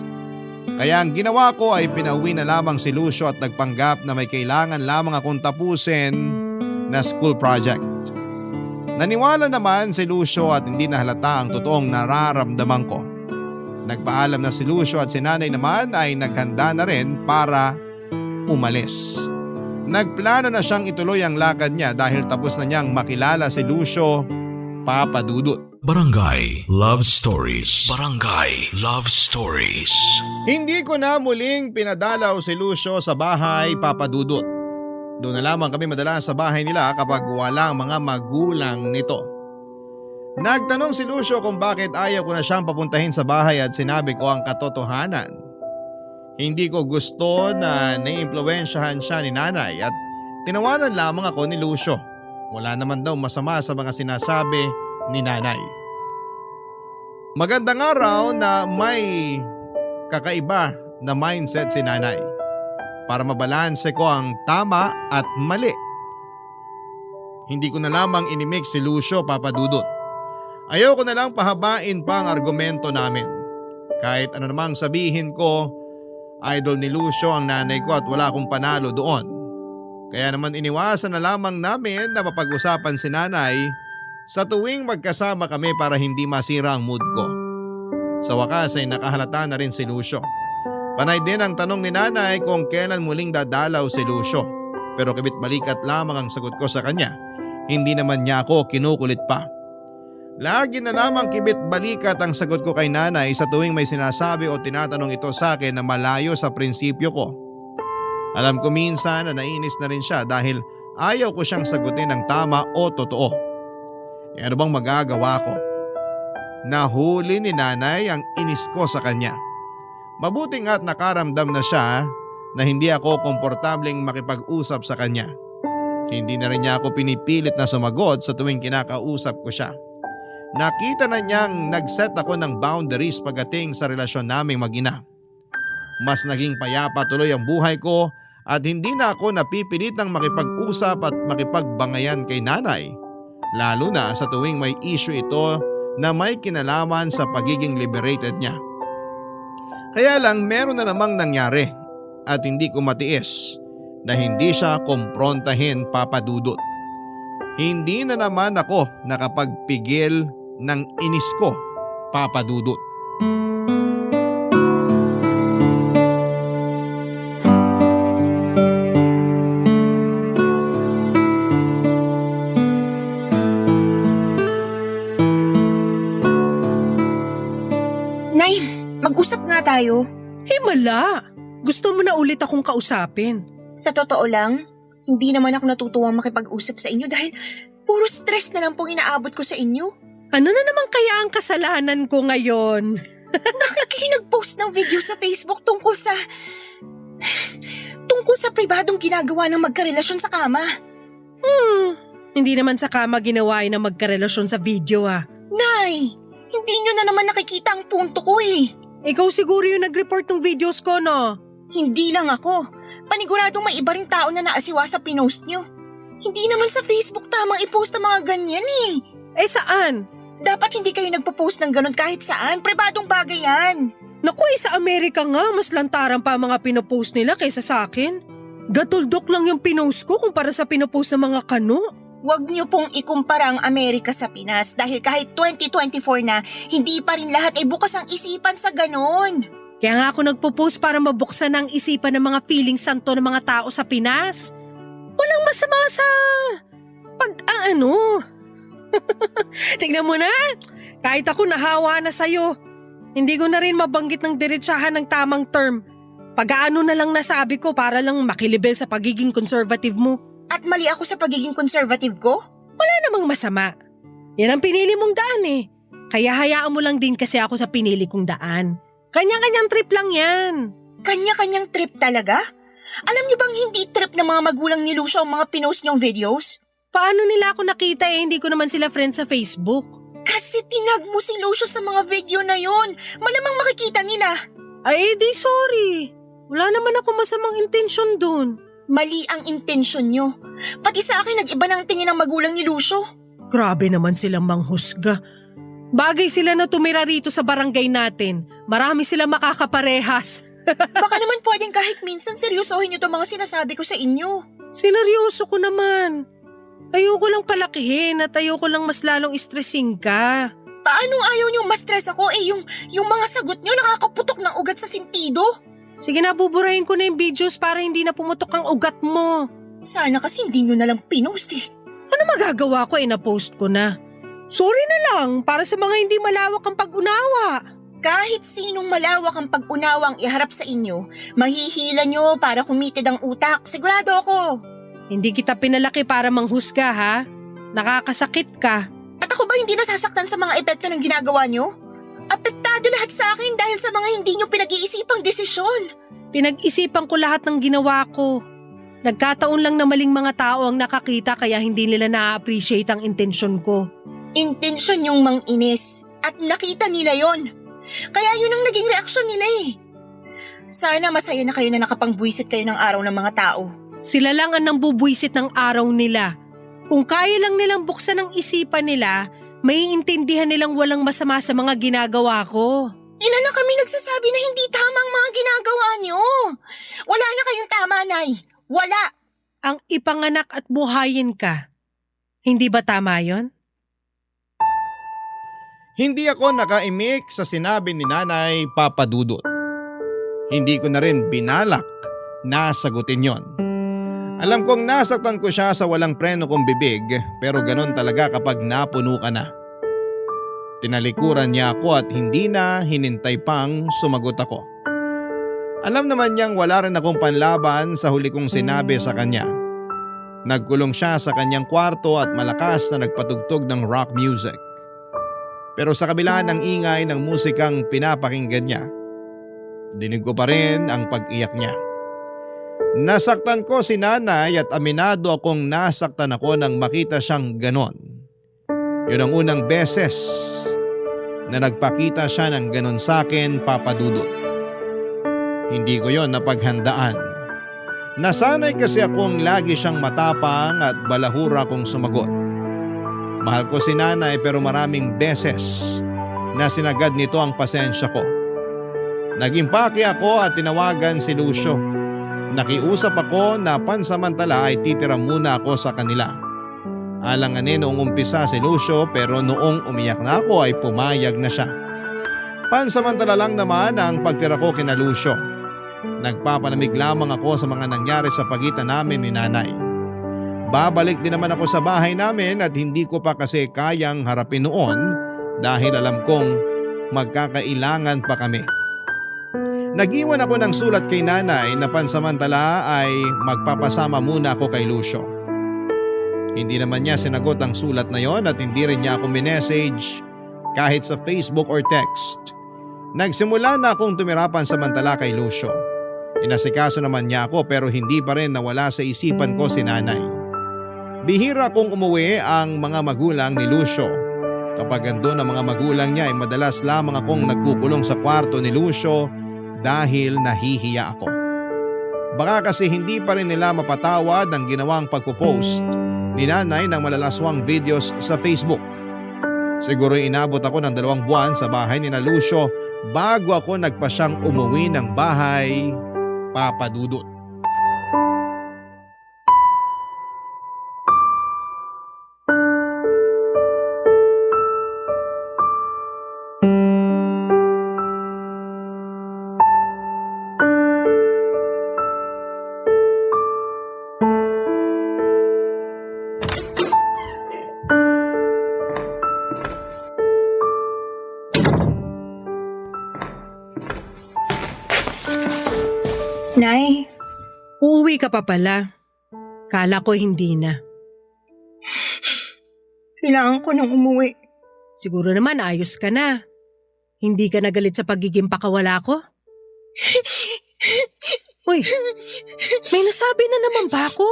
Kaya ang ginawa ko ay pinauwi na lamang si Lucio at nagpanggap na may kailangan lamang akong tapusin na school project. Naniwala naman si Lucio at hindi nahalata ang totoong nararamdaman ko. Nagpaalam na si Lucio at si Nanay naman ay naghanda na rin para umalis. Nagplano na siyang ituloy ang lakad niya dahil tapos na niyang makilala si Lucio, Papadudot. Barangay Love Stories. Barangay Love Stories. Hindi ko na muling pinadalaw si Lucio sa bahay, Papadudot. Doon na lamang kami madalas sa bahay nila kapag wala ang mga magulang nito. Nagtanong si Lucio kung bakit ayaw ko na siyang papuntahin sa bahay at sinabi ko ang katotohanan. Hindi ko gusto na naiimpluwensyahan siya ni Nanay at tinawanan lamang ako ni Lucio. Wala naman daw masama sa mga sinasabi ni Nanay. Magandang araw na may kakaiba na mindset si Nanay para mabalanse ko ang tama at mali. Hindi ko na lamang inimix si Lucio, Papadudot. Ayoko na lang pahabain pa ang argumento namin. Kahit ano namang sabihin ko, idol ni Lucio ang nanay ko at wala akong panalo doon. Kaya naman iniwasan na lamang namin na mapag-usapan si Nanay sa tuwing magkasama kami para hindi masira ang mood ko. Sa wakas ay nakahalata na rin si Lucio. Panay din ang tanong ni Nanay kung kailan muling dadalaw si Lucio. Pero kabit balikat lamang ang sagot ko sa kanya. Hindi naman niya ako kinukulit pa. Lagi na lamang kibit balikat ang sagot ko kay Nanay sa tuwing may sinasabi o tinatanong ito sa akin na malayo sa prinsipyo ko. Alam ko minsan na nainis na rin siya dahil ayaw ko siyang sagutin ng tama o totoo. E ano bang magagawa ko? Nahuli ni Nanay ang inis ko sa kanya. Mabuti nga't nakaramdam na siya na hindi ako komportableng makipag-usap sa kanya. Hindi na rin niya ako pinipilit na sumagot sa tuwing kinakausap ko siya. Nakita na niyang nag-set ako ng boundaries pagdating sa relasyon naming mag-ina. Mas naging payapa tuloy ang buhay ko at hindi na ako napipilitang makipag-usap at makipagbangayan kay nanay. Lalo na sa tuwing may issue ito na may kinalaman sa pagiging liberated niya. Kaya lang meron na namang nangyari at hindi ko matiis na hindi siya kumprontahin, Papa Dudut. Hindi na naman ako nakapagpigil ng inis ko, Papa Dudut. Nay, mag-usap nga tayo. Himala! Gusto mo na ulit akong kausapin. Sa totoo lang, hindi naman ako natutuwang makipag-usap sa inyo dahil puro stress na lang pong inaabot ko sa inyo. Ano na naman kaya ang kasalanan ko ngayon? Bakit kayo nag-post ng video sa Facebook tungkol sa pribadong ginagawa ng magkarelasyon sa kama? Hindi naman sa kama ginawa yun ang magkarelasyon sa video Nay, hindi nyo na naman nakikita ang punto ko eh. Ikaw siguro yung nag-report ng videos ko, no? Hindi lang ako. Paniguradong may iba ring tao na naasiwa sa pinost nyo. Hindi naman sa Facebook tamang i-post ang mga ganyan eh. Eh saan? Dapat hindi kayo nagpo-post ng ganun kahit saan. Pribadong bagay yan. Naku, sa Amerika nga, mas lantaran pa ang mga pinopost nila kaysa sa akin. Gatuldok lang yung pinost ko kumpara sa pinopost ng mga kano. Huwag niyo pong ikumpara ang Amerika sa Pinas dahil kahit 2024 na, hindi pa rin lahat ay bukas ang isipan sa ganon. Kaya nga ako nagpo-post para mabuksan ang isipan ng mga feeling santo ng mga tao sa Pinas. Walang masama sa Tingnan mo na, kahit ako nahawa na sa'yo. Hindi ko na rin mabanggit ng diretsahan ng tamang term. Pag-aano na lang nasabi ko para lang makilibel sa pagiging conservative mo. At mali ako sa pagiging conservative ko? Wala namang masama. Yan ang pinili mong daan eh. Kaya hayaan mo lang din kasi ako sa pinili kong daan. Kanya-kanyang trip lang yan. Kanya-kanyang trip talaga? Alam niyo bang hindi trip ng mga magulang ni Lucio ang mga pinost niyong videos? Paano nila ako nakita eh, hindi ko naman sila friends sa Facebook. Kasi tinag mo si Lucio sa mga video na yon. Malamang makikita nila. Ay, di sorry. Wala naman ako masamang intensyon dun. Mali ang intensyon niyo. Pati sa akin nag-iba ng tingin ng magulang ni Lucio. Grabe naman silang manghusga. Bagay sila na tumira rito sa barangay natin. Marami sila makakaparehas. Baka naman pwedeng kahit minsan seryosohin niyo itong mga sinasabi ko sa inyo. Sineryoso ko naman. Ayoko lang palakihin at ayoko lang mas lalong stressing ka. Paano ayaw niyong ma-stress ako yung mga sagot niyo nakakaputok ng ugat sa sentido? Sige na, buburahin ko na yung videos para hindi na pumutok ang ugat mo. Sana kasi hindi niyo na lang pinost eh. Ano magagawa ko na-post ko na? Sorry na lang para sa mga hindi malawak ang pag-unawa. Kahit sinong malawak ang pag-unawang iharap sa inyo, mahihila niyo para kumitid ang utak, sigurado ako. Hindi kita pinalaki para manghusga ha? Nakakasakit ka. At ako ba hindi nasasaktan sa mga epekto ng ginagawa niyo? Apektado lahat sa akin dahil sa mga hindi niyo pinag-iisipang desisyon. Pinag-isipan ko lahat ng ginawa ko. Nagkataon lang na maling mga tao ang nakakita kaya hindi nila na-appreciate ang intensyon ko. Intensyon yung mang-inis at nakita nila yon. Kaya yun ang naging reaksyon nila eh. Sana masaya na kayo na nakapangbuwisit kayo ng araw ng mga tao. Sila lang ang nambubwisit ng araw nila. Kung kaya lang nilang buksan ang isipan nila, maiintindihan nilang walang masama sa mga ginagawa ko. Ilan na kami nagsasabi na hindi tama ang mga ginagawa niyo. Wala na kayong tama, Nay. Wala. Ang ipanganak at buhayin ka. Hindi ba tama yon? Hindi ako nakaimik sa sinabi ni Nanay, Papa Dudut. Hindi ko na rin binalak na sagutin yon. Alam kong nasaktan ko siya sa walang preno kong bibig pero ganon talaga kapag napuno ka na. Tinalikuran niya ako at hindi na hinintay pang sumagot ako. Alam naman niyang wala rin akong panlaban sa huli kong sinabi sa kanya. Nagkulong siya sa kanyang kwarto at malakas na nagpatugtog ng rock music. Pero sa kabila ng ingay ng musikang pinapakinggan niya, dinig ko pa rin ang pag-iyak niya. Nasaktan ko si Nanay at aminado akong nasaktan ako nang makita siyang ganon. Yun ang unang beses na nagpakita siya ng ganon sa akin, Papa Dudut. Hindi ko yon napaghandaan. Nasanay kasi akong lagi siyang matapang at balahura kong sumagot. Mahal ko si nanay pero maraming beses na sinagad nito ang pasensya ko. Nag-impake ako at tinawagan si Lucio. Nakiusap ako na pansamantala ay titira muna ako sa kanila. Alanganin noong umpisa si Lucio pero noong umiyak na ako ay pumayag na siya. Pansamantala lang naman ang pagtira ko kina Lucio. Nagpapalamig lamang ako sa mga nangyari sa pagitan namin ni nanay. Babalik din naman ako sa bahay namin at hindi ko pa kasi kayang harapin noon dahil alam kong magkakailangan pa kami. Nag-iwan ako ng sulat kay nanay na pansamantala ay magpapasama muna ako kay Lucio. Hindi naman niya sinagot ang sulat na yon at hindi rin niya ako minessage kahit sa Facebook or text. Nagsimula na akong tumira pansamantala kay Lucio. Inasikaso naman niya ako pero hindi pa rin nawala sa isipan ko si nanay. Bihira kong umuwi ang mga magulang ni Lucio. Kapag andun ang mga magulang niya ay madalas lamang akong nagkukulong sa kwarto ni Lucio dahil nahihiya ako. Baka kasi hindi pa rin nila mapatawad ang ginawang pagpo-post ni nanay ng malalaswang videos sa Facebook. Siguro inabot ako ng 2 buwan sa bahay ni na Lucio bago ako nagpasyang umuwi ng bahay, Papa Dudut. Nay, Uuwi ka pa pala. Kala ko hindi na. kailangan ko nang umuwi. Siguro naman ayos ka na. Hindi ka nagalit sa pagiging pakawala ko? Uy, may nasabi na naman ba ako?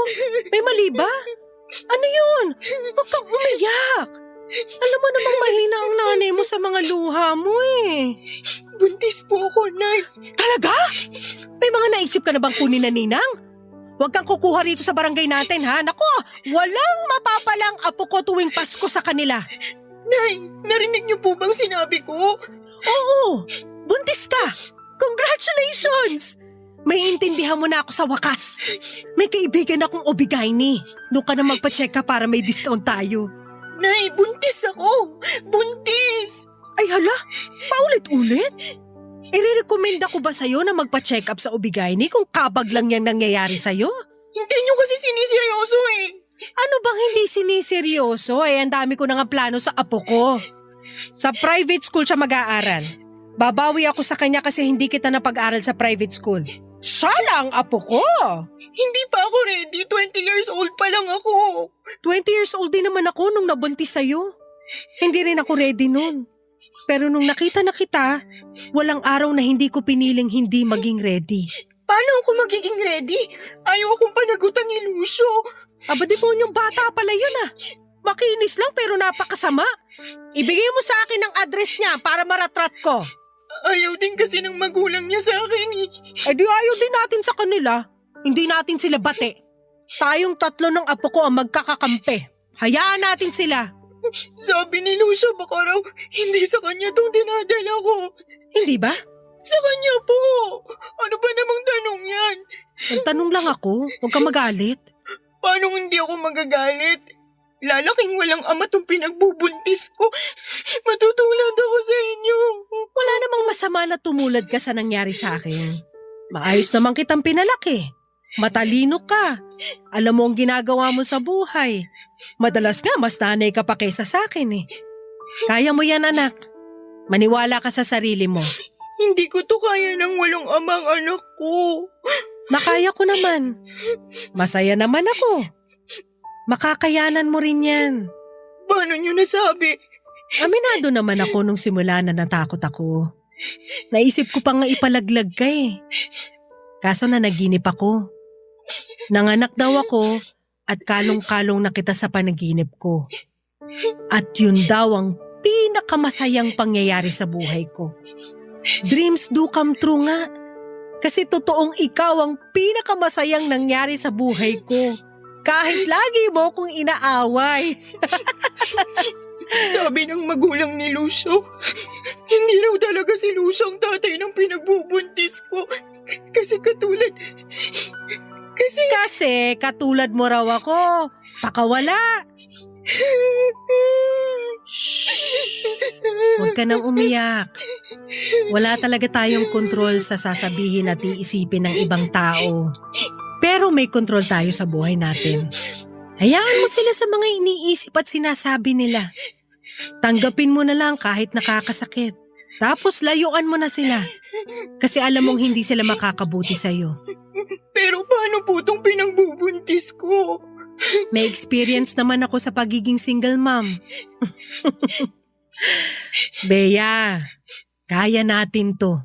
May mali ba? Ano yun? Huwag kang umiyak. Alam mo namang mahina ang nanay mo sa mga luha mo eh. Buntis po ako, Nay. Talaga? May mga naisip ka na bang kunin na ninang? Huwag kang kukuha rito sa barangay natin ha. Nako, walang mapapalang apo ko tuwing Pasko sa kanila. Nay, narinig niyo po bang sinabi ko? Oo, buntis ka. Congratulations! May intindihan mo na ako sa wakas. May kaibigan akong Obigaini. Doon ka na magpa-check ka para may discount tayo. Nay, buntis ako! Buntis! Ay hala, paulit-ulit? Irerekomenda ko ba sa'yo na magpa-check up sa Obigaini kung kabag lang yang nangyayari sa'yo? Hindi niyo kasi siniseryoso eh. Ano bang hindi siniseryoso? Ang dami ko na nga plano sa apo ko. Sa private school siya mag-aaral. Babawi ako sa kanya kasi hindi kita napag-aral sa private school. Siya lang apo ko. Hindi pa ako ready. 20 years old pa lang ako. 20 years old din naman ako nung nabuntis sa'yo. Hindi rin ako ready nun. Pero nung nakita na kita, walang araw na hindi ko piniling hindi maging ready. Paano ako magiging ready? Ayaw akong panagutan ni Lucio. Aba demonyong bata pala yun ah. Makinis lang pero napakasama. Ibigay mo sa akin ang address niya para maratrat ko. Ayaw din kasi ng magulang niya sa akin eh. Eh di ayaw din natin sa kanila. Hindi natin sila bate. Tayong 3 ng apo ko ang magkakakampi. Hayaan natin sila. Sabi ni Lucio baka raw hindi sa kanya tong dinadala ko. Hindi ba? Sa kanya po. Ano ba namang tanong yan? Nagtanong lang ako. Huwag kang magalit. Paano hindi ako magagalit? Lalaking walang ama tong pinagbubuntis ko. Matutulad ako sa inyo. Wala namang masama na tumulad ka sa nangyari sa akin. Maayos naman kitang pinalaki. Matalino ka. Alam mo ang ginagawa mo sa buhay. Madalas nga mas nanay ka pa kaysa sa akin eh. Kaya mo yan anak. Maniwala ka sa sarili mo. Hindi ko to kaya ng walang amang anak ko. Nakaya ko naman. Masaya naman ako. Makakayanan mo rin yan. Paano niyo nasabi? Aminado naman ako nung simula na natakot ako. Naisip ko pa nga ipalaglag ka eh. Kaso na naginip ako. Nanganak daw ako at kalong-kalong na kita sa panaginip ko. At yun daw ang pinakamasayang pangyayari sa buhay ko. Dreams do come true nga. Kasi totoong ikaw ang pinakamasayang nangyari sa buhay ko. Kahit lagi mo kong inaaway. Sabi ng magulang ni Lucio, hindi raw talaga si Lucio ang tatay ng pinagbubuntis ko. Kasi katulad mo raw ako. Pakawala. Huwag ka nang umiyak. Wala talaga tayong kontrol sa sasabihin at iisipin ng ibang tao. Pero may kontrol tayo sa buhay natin. Hayaan mo sila sa mga iniisip at sinasabi nila. Tanggapin mo na lang kahit nakakasakit. Tapos layuan mo na sila. Kasi alam mong hindi sila makakabuti sa'yo. Pero paano po itong pinagbubuntis ko? May experience naman ako sa pagiging single mom. Bea, kaya natin to.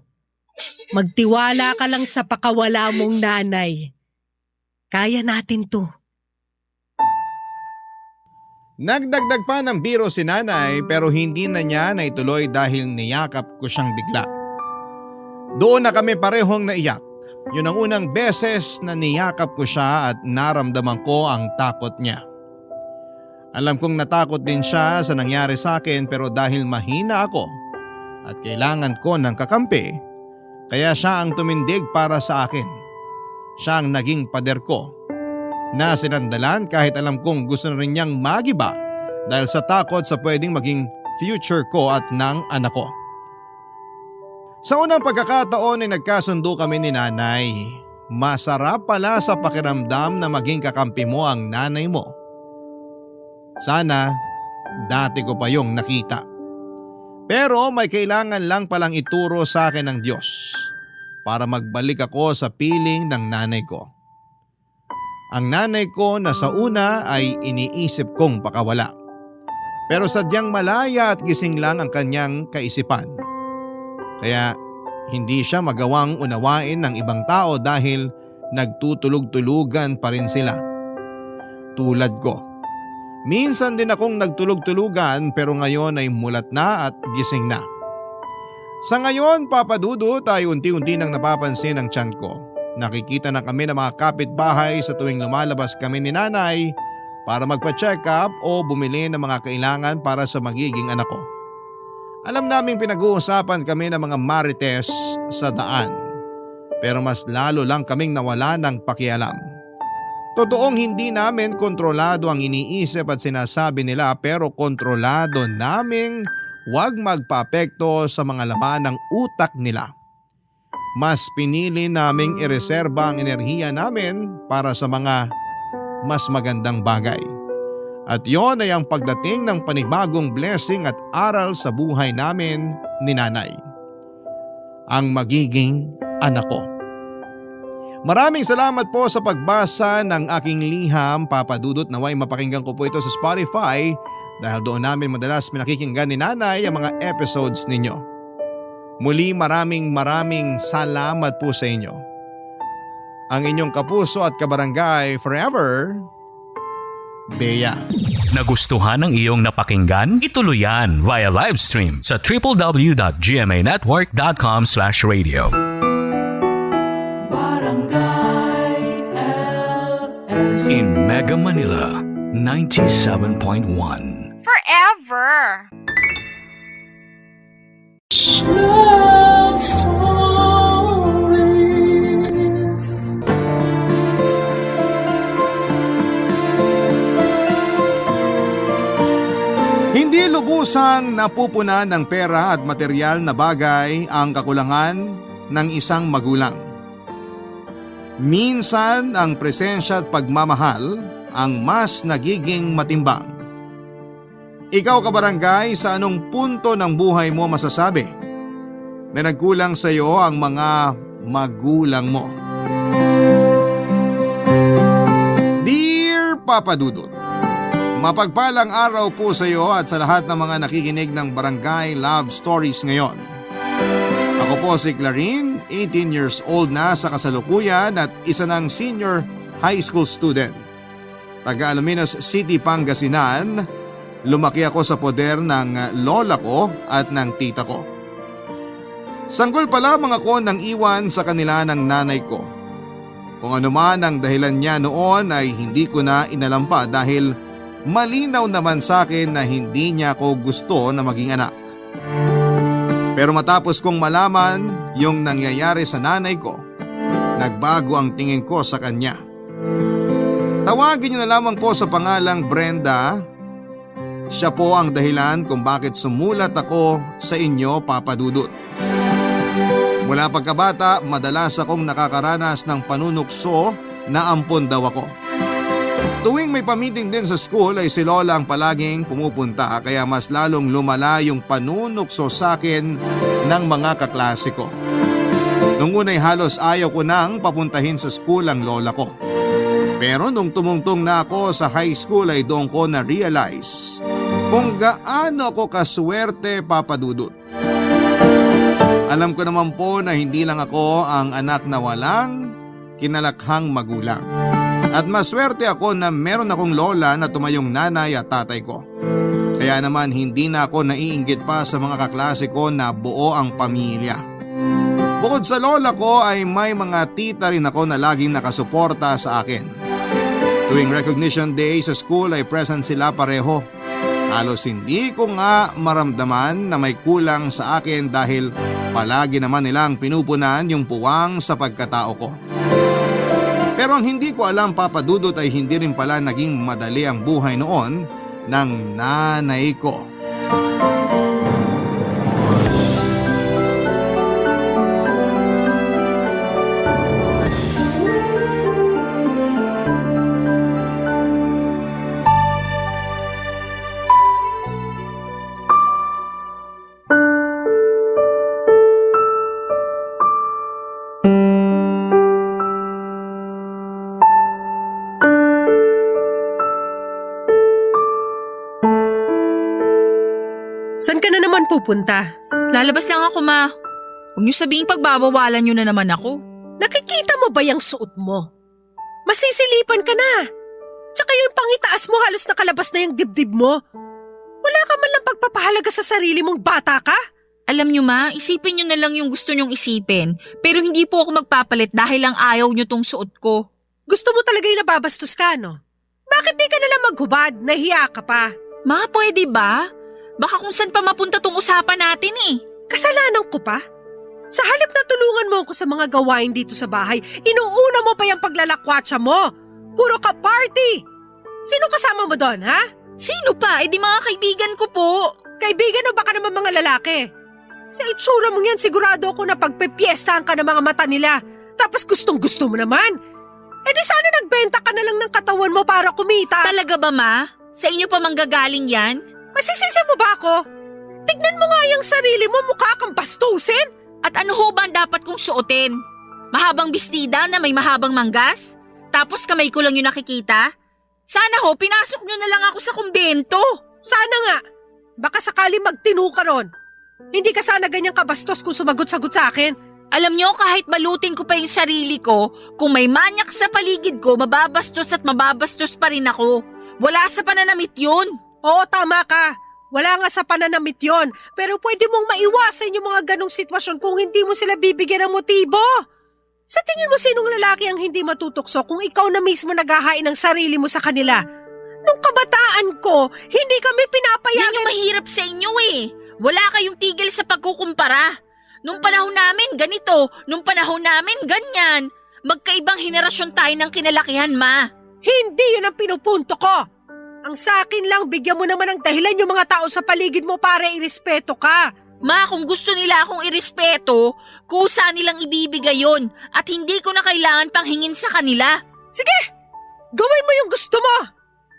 Magtiwala ka lang sa pakawala mong nanay. Kaya natin to. Nagdagdag pa ng biro si nanay pero hindi na niya naituloy dahil niyakap ko siyang bigla. Doon na kami parehong naiyak. Yun ang unang beses na niyakap ko siya at naramdaman ko ang takot niya. Alam kong natakot din siya sa nangyari sa akin pero dahil mahina ako at kailangan ko ng kakampi, kaya siya ang tumindig para sa akin. Siya ang naging pader ko na sinandalan kahit alam kong gusto na rin niyang magiba dahil sa takot sa pwedeng maging future ko at ng anak ko. Sa unang pagkakataon ay nagkasundo kami ni nanay. Masarap pala sa pakiramdam na maging kakampi mo ang nanay mo. Sana dati ko pa yung nakita. Pero may kailangan lang palang ituro sa akin ng Diyos para magbalik ako sa piling ng nanay ko. Ang nanay ko na sa una ay iniisip kong pakawala. Pero sadyang malaya at gising lang ang kanyang kaisipan. Kaya hindi siya magawang unawain ng ibang tao dahil nagtutulog-tulugan pa rin sila. Tulad ko. Minsan din akong nagtulog-tulugan pero ngayon ay mulat na at gising na. Sa ngayon, Papa Dudut, ay unti-unti nang napapansin ang tiyan ko. Nakikita na kami ng mga kapitbahay sa tuwing lumalabas kami ni nanay para magpa-check up o bumili ng mga kailangan para sa magiging anak ko. Alam naming pinag-uusapan kami ng mga marites sa daan. Pero mas lalo lang kaming nawala ng pakialam. Totoong hindi namin kontrolado ang iniisip at sinasabi nila pero kontrolado naming huwag magpaapekto sa mga laman ng utak nila. Mas pinili naming ireserba ang enerhiya namin para sa mga mas magandang bagay. At yon ay ang pagdating ng panibagong blessing at aral sa buhay namin ni nanay. Ang magiging anak ko. Maraming salamat po sa pagbasa ng aking liham, Papa Dudut. Naway mapakinggan ko po ito sa Spotify dahil doon namin madalas pinakikinggan ni nanay ang mga episodes ninyo. Muli maraming salamat po sa inyo. Ang inyong kapuso at kabarangay forever, Bea. Nagustuhan ng iyong napakinggan? Ituloy yan via live stream sa www.gmanetwork.com/radio. In Mega Manila, 97.1. Forever. Hindi lubusang napupunan ng pera at material na bagay ang kakulangan ng isang magulang. Minsan ang presensya at pagmamahal ang mas nagiging matimbang. Ikaw kabarangay, sa anong punto ng buhay mo masasabi na nagkulang sa iyo ang mga magulang mo? Dear Papa Dudut, mapagpalang araw po sa iyo at sa lahat ng mga nakikinig ng Barangay Love Stories ngayon. Ako po si Clarine, 18 years old na sa kasalukuyan at isa ng senior high school student. Taga Alaminos City, Pangasinan, lumaki ako sa poder ng lola ko at ng tita ko. Sanggol pa lamang ako nang iwan sa kanila ng nanay ko. Kung ano man ang dahilan niya noon ay hindi ko na inalampa dahil malinaw naman sa akin na hindi niya ako gusto na maging anak. Pero matapos kong malaman yung nangyayari sa nanay ko, nagbago ang tingin ko sa kanya. Tawagin niyo na lamang po sa pangalang Brenda. Siya po ang dahilan kung bakit sumulat ako sa inyo, Papa Dudut. Mula pagkabata, madalas akong nakakaranas ng panunukso na ampon daw ako. Tuwing may pamiting din sa school ay si Lola ang palaging pumupunta kaya mas lalong lumala yung panunukso sa akin ng mga kaklase ko. Nung una'y halos ayaw ko nang papuntahin sa school ang lola ko. Pero nung tumungtong na ako sa high school ay doon ko na-realize kung gaano ako kaswerte, Papa Dudut. Alam ko naman po na hindi lang ako ang anak na walang kinalakhang magulang. At maswerte ako na meron akong lola na tumayong nanay at tatay ko. Kaya naman hindi na ako naiinggit pa sa mga kaklase ko na buo ang pamilya. Bukod sa lola ko ay may mga tita rin ako na laging nakasuporta sa akin. Tuwing recognition day sa school ay present sila pareho. Halos hindi ko nga maramdaman na may kulang sa akin dahil palagi naman nilang pinupunan yung puwang sa pagkatao ko. Pero ang hindi ko alam, Papa Dudut, ay hindi rin pala naging madali ang buhay noon ng nanay ko. Saan ka na naman pupunta? Lalabas lang ako, ma. Huwag niyo sabihing pagbabawalan niyo na naman ako. Nakikita mo ba yung suot mo? Masisilipan ka na. Tsaka yung pangitaas mo halos nakalabas na yung dibdib mo. Wala ka man lang pagpapahalaga sa sarili mong bata ka? Alam niyo, ma, isipin niyo na lang yung gusto niyong isipin. Pero hindi po ako magpapalit dahil lang ayaw niyo tong suot ko. Gusto mo talaga yung nababastos ka, no? Bakit di ka nalang maghubad? Nahiya ka pa. Ma, pwede ba? Baka kung saan pa mapunta tong usapan natin eh. Kasalanan ko pa? Sa halip na tulungan mo ako sa mga gawain dito sa bahay, inuuna mo pa yung paglalakwatsa mo. Puro ka party. Sino kasama mo doon, ha? Sino pa? Eh di mga kaibigan ko po. Kaibigan o baka naman mga lalaki? Sa itsura mo yan, sigurado ako na pagpepiestahan ka ng mga mata nila. Tapos gustong-gusto mo naman. Eh di sana nagbenta ka na lang ng katawan mo para kumita. Talaga ba, ma? Sa inyo pa manggagaling yan? Masisisi mo ba ako? Tignan mo nga yung sarili mo, mukha kang bastusin. At ano ho ba ang dapat kong suotin? Mahabang bestida na may mahabang manggas? Tapos kamay ko lang yung nakikita? Sana ho, pinasok nyo na lang ako sa kumbento. Sana nga. Baka sakali magtinu ka ron. Hindi ka sana ganyang kabastos kung sumagot-sagot sa akin. Alam nyo, kahit balutin ko pa yung sarili ko, kung may manyak sa paligid ko, mababastos at mababastos pa rin ako. Wala sa pananamit yun. Oo, tama ka. Wala nga sa pananamit yon. Pero pwede mong maiwasan yung mga ganong sitwasyon kung hindi mo sila bibigyan ng motibo. Sa tingin mo sinong lalaki ang hindi matutukso kung ikaw na mismo naghahain ng sarili mo sa kanila? Nung kabataan ko, hindi kami Yan pinapayagan. yung mahirap sa inyo eh. Wala kayong tigil sa pagkukumpara. Nung panahon namin, ganito. Nung panahon namin, ganyan. Magkaibang henerasyon tayo ng kinalakihan, ma. Hindi yun ang pinupunto ko. Ang sa akin lang, bigyan mo naman ng dahilan yung mga tao sa paligid mo para irespeto ka. Ma, kung gusto nila akong irespeto, kusa nilang ibibigay yon at hindi ko na kailangan pang hingin sa kanila. Sige, gawin mo yung gusto mo.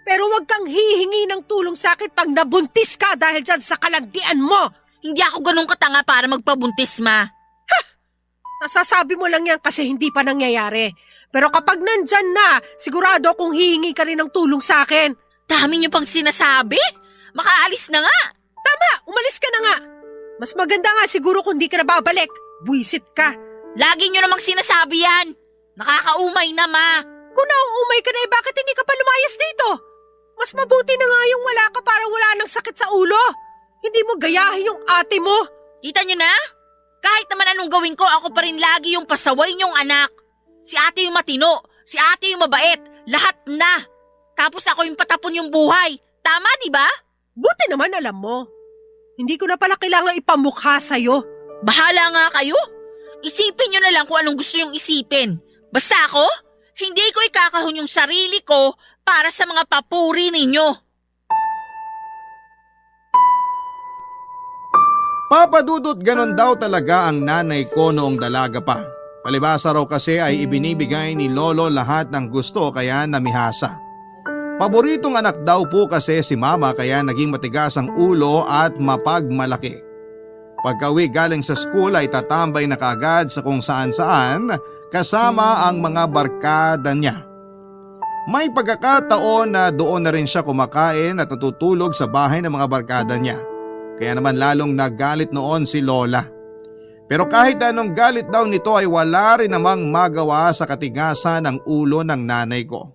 Pero huwag kang hihingi ng tulong sa akin pag nabuntis ka dahil dyan sa kalandian mo. Hindi ako ganun katanga para magpabuntis, ma. Nasasabi mo lang yan kasi hindi pa nangyayari. Pero kapag nandyan na, sigurado akong hihingi ka rin ng tulong sa akin. Dami niyo pang sinasabi? Makaalis na nga. Tama, umalis ka na nga. Mas maganda nga siguro kung di ka na babalik. Buisit ka. Lagi niyo namang sinasabi yan. Nakakaumay na, ma. Kung nauumay ka na bakit hindi ka pa lumayas dito? Mas mabuti na nga yung wala ka para wala nang sakit sa ulo. Hindi mo gayahin yung ate mo. Kita niyo na? Kahit naman anong gawin ko, ako pa rin lagi yung pasaway niyong anak. Si ate yung matino, si ate yung mabait, lahat na. Tapos ako yung patapon yung buhay. Tama, di ba? Buti naman alam mo. Hindi ko na pala kailangan ipamukha sa'yo. Bahala nga kayo. Isipin niyo na lang kung anong gusto yung isipin. Basta ako, hindi ko ikakahon yung sarili ko para sa mga papuri ninyo. Papa Dudut, ganon daw talaga ang nanay ko noong dalaga pa. Palibasa raw kasi ay ibinibigay ni Lolo lahat ng gusto kaya namihasa. Paboritong anak daw po kasi si Mama kaya naging matigas ang ulo at mapagmalaki. Pagka-uwi galing sa school ay tatambay na kaagad sa kung saan-saan kasama ang mga barkada niya. May pagkakataon na doon na rin siya kumakain at natutulog sa bahay ng mga barkada niya. Kaya naman lalong nagalit noon si Lola. Pero kahit anong galit daw nito ay wala rin namang magawa sa katigasan ng ulo ng nanay ko.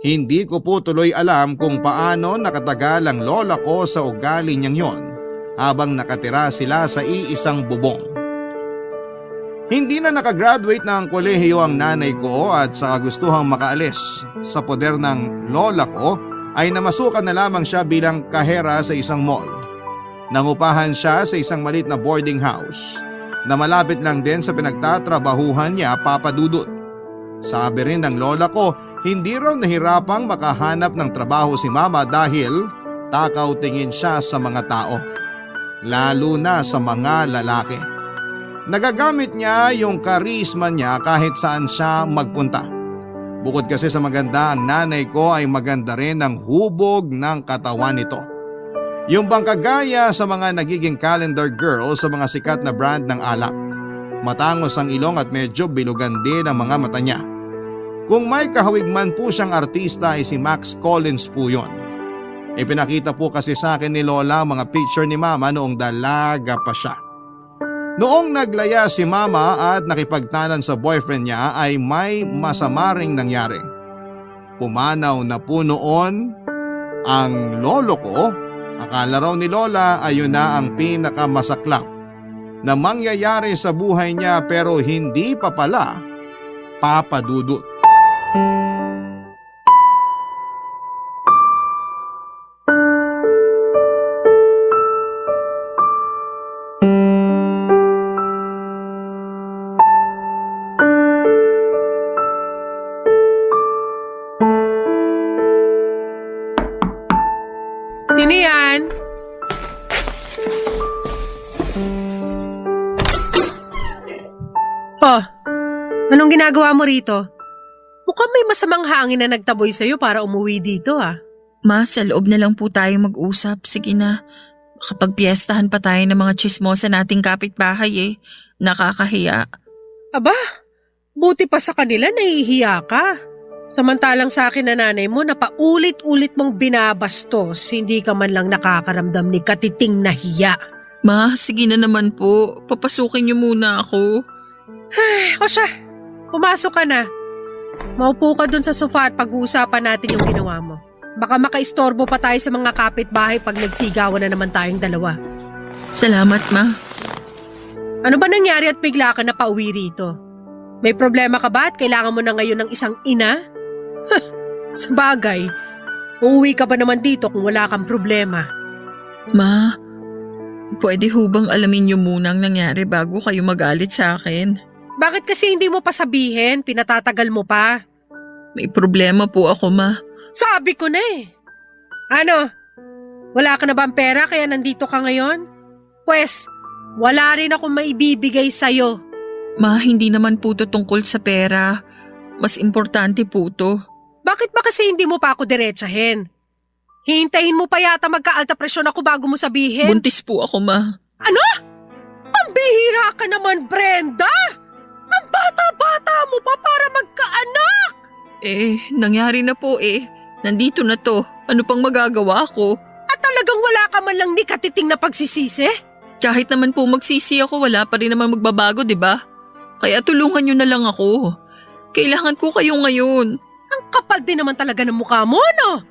Hindi ko po tuloy alam kung paano nakatagal ang lola ko sa ugali niyang yon habang nakatira sila sa iisang bubong. Hindi na nakagraduate ng kolehiyo ang nanay ko at sa kagustuhang makaalis sa poder ng lola ko ay namasukan na lamang siya bilang kahera sa isang mall. Nangupahan siya sa isang maliit na boarding house na malapit lang din sa pinagtatrabahuhan niya, Papa Dudut. Sabi rin ng lola ko, hindi raw nahirapang makahanap ng trabaho si Mama dahil takaw tingin siya sa mga tao, lalo na sa mga lalaki. Nagagamit niya yung karisma niya kahit saan siya magpunta. Bukod kasi sa maganda, ang nanay ko ay maganda rin ang hubog ng katawan nito. Yung bang kagaya sa mga nagiging calendar girl sa mga sikat na brand ng alak. Matangos ang ilong at medyo bilugan din ang mga mata niya. Kung may kahawig man po siyang artista ay si Max Collins po yun. Ipinakita po kasi sa akin ni Lola mga picture ni Mama noong dalaga pa siya. Noong naglaya si Mama at nakipagtanan sa boyfriend niya ay may masama ring nangyari. Pumanaw na po noon ang lolo ko. Akala raw ni Lola ay yun na ang pinakamasaklap na mangyayari sa buhay niya pero hindi pa pala, Papa Dudut. Sino yan? Oh, anong ginagawa mo rito? Mukhang may masamang hangin na nagtaboy sa'yo para umuwi dito ah. Ma, sa loob na lang po tayo mag-usap. Sige na. Kapag piyestahan pa tayo ng mga chismosa nating kapitbahay nakakahiya. Aba, buti pa sa kanila nahihiya ka. Samantalang sa akin na nanay mo na paulit-ulit mong binabastos, hindi ka man lang nakakaramdam ni katiting na hiya. Ma, sige na naman po. Papasukin niyo muna ako. Ay, o siya, pumasok ka na. Maupo ka dun sa sofa at pag-uusapan natin yung ginawa mo. Baka makaistorbo pa tayo sa mga kapitbahay pag nagsigawan na naman tayong dalawa. Salamat, Ma. Ano ba nangyari at bigla ka na pauwi rito? May problema ka ba at kailangan mo na ngayon ng isang ina? Sa bagay, uuwi ka ba naman dito kung wala kang problema? Ma, pwede hubang alamin niyo muna ang nangyari bago kayo magalit sa akin? Bakit kasi hindi mo pa sabihin? Pinatatagal mo pa. May problema po ako, Ma. Sabi ko na eh. Ano? Wala ka na bang pera kaya nandito ka ngayon? Pwes, wala rin akong maibibigay sa'yo. Ma, hindi naman po to tungkol sa pera. Mas importante po to. Bakit ba kasi hindi mo pa ako diretsahin? Hintayin mo pa yata magka-alta presyon ako bago mo sabihin? Buntis po ako, Ma. Ano? Pambihira ka naman, Brenda! Ang bata-bata mo pa para magkaanak! Nangyari na po Nandito na to. Ano pang magagawa ko? At talagang wala ka man lang ni katiting na pagsisisi? Kahit naman po magsisi ako, wala pa rin naman magbabago, di ba? Kaya tulungan niyo na lang ako. Kailangan ko kayo ngayon. Ang kapal din naman talaga ng mukha mo, ano?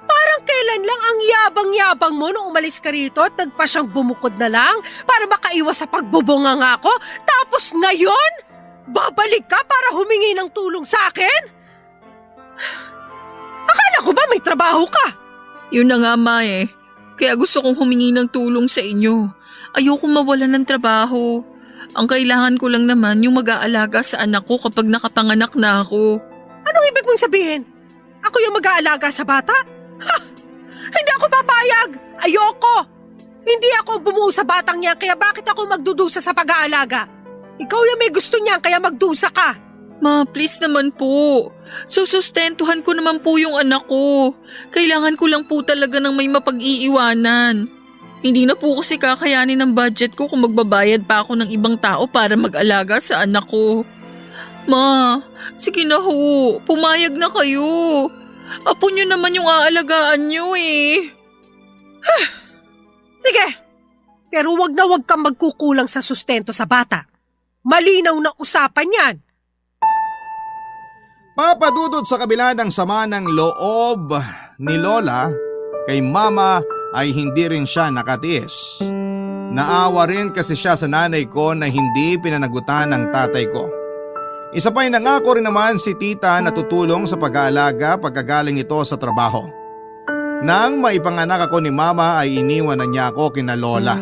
Parang kailan lang ang yabang-yabang mo nung umalis ka rito at nagpa siyang bumukod na lang para makaiwas sa pagbubunga nga ako. Tapos ngayon, babalik ka para humingi ng tulong sa akin? Akala ko ba may trabaho ka? Yun na nga, Ma eh. Kaya gusto kong humingi ng tulong sa inyo. Ayokong mawalan ng trabaho. Ang kailangan ko lang naman yung mag-aalaga sa anak ko kapag nakapanganak na ako. Anong ibig mong sabihin? Ako yung mag-aalaga sa bata? Ha! Hindi ako papayag! Ayoko! Hindi ako bumuo sa batang niya kaya bakit ako magdudusa sa pag-aalaga? Ikaw yung may gusto niyan kaya magdusa ka. Ma, please naman po. Susustentuhan ko naman po yung anak ko. Kailangan ko lang po talaga ng may mapag-iiwanan. Hindi na po kasi kakayanin ng budget ko kung magbabayad pa ako ng ibang tao para mag-alaga sa anak ko. Ma, sige na ho. Pumayag na kayo. Apo nyo naman yung aalagaan nyo eh. Sige, pero wag na wag kang magkukulang sa sustento sa bata. Malinaw na usapan yan. Papadudot sa kabila ng sama ng loob ni Lola, kay Mama ay hindi rin siya nakatiis. Naawa rin kasi siya sa nanay ko na hindi pinanagutan ng tatay ko. Isa pa'y nangako rin naman si tita na tutulong sa pag-aalaga pagkagaling ito sa trabaho. Nang maipanganak ako ni Mama ay iniwan na niya ako kina Lola.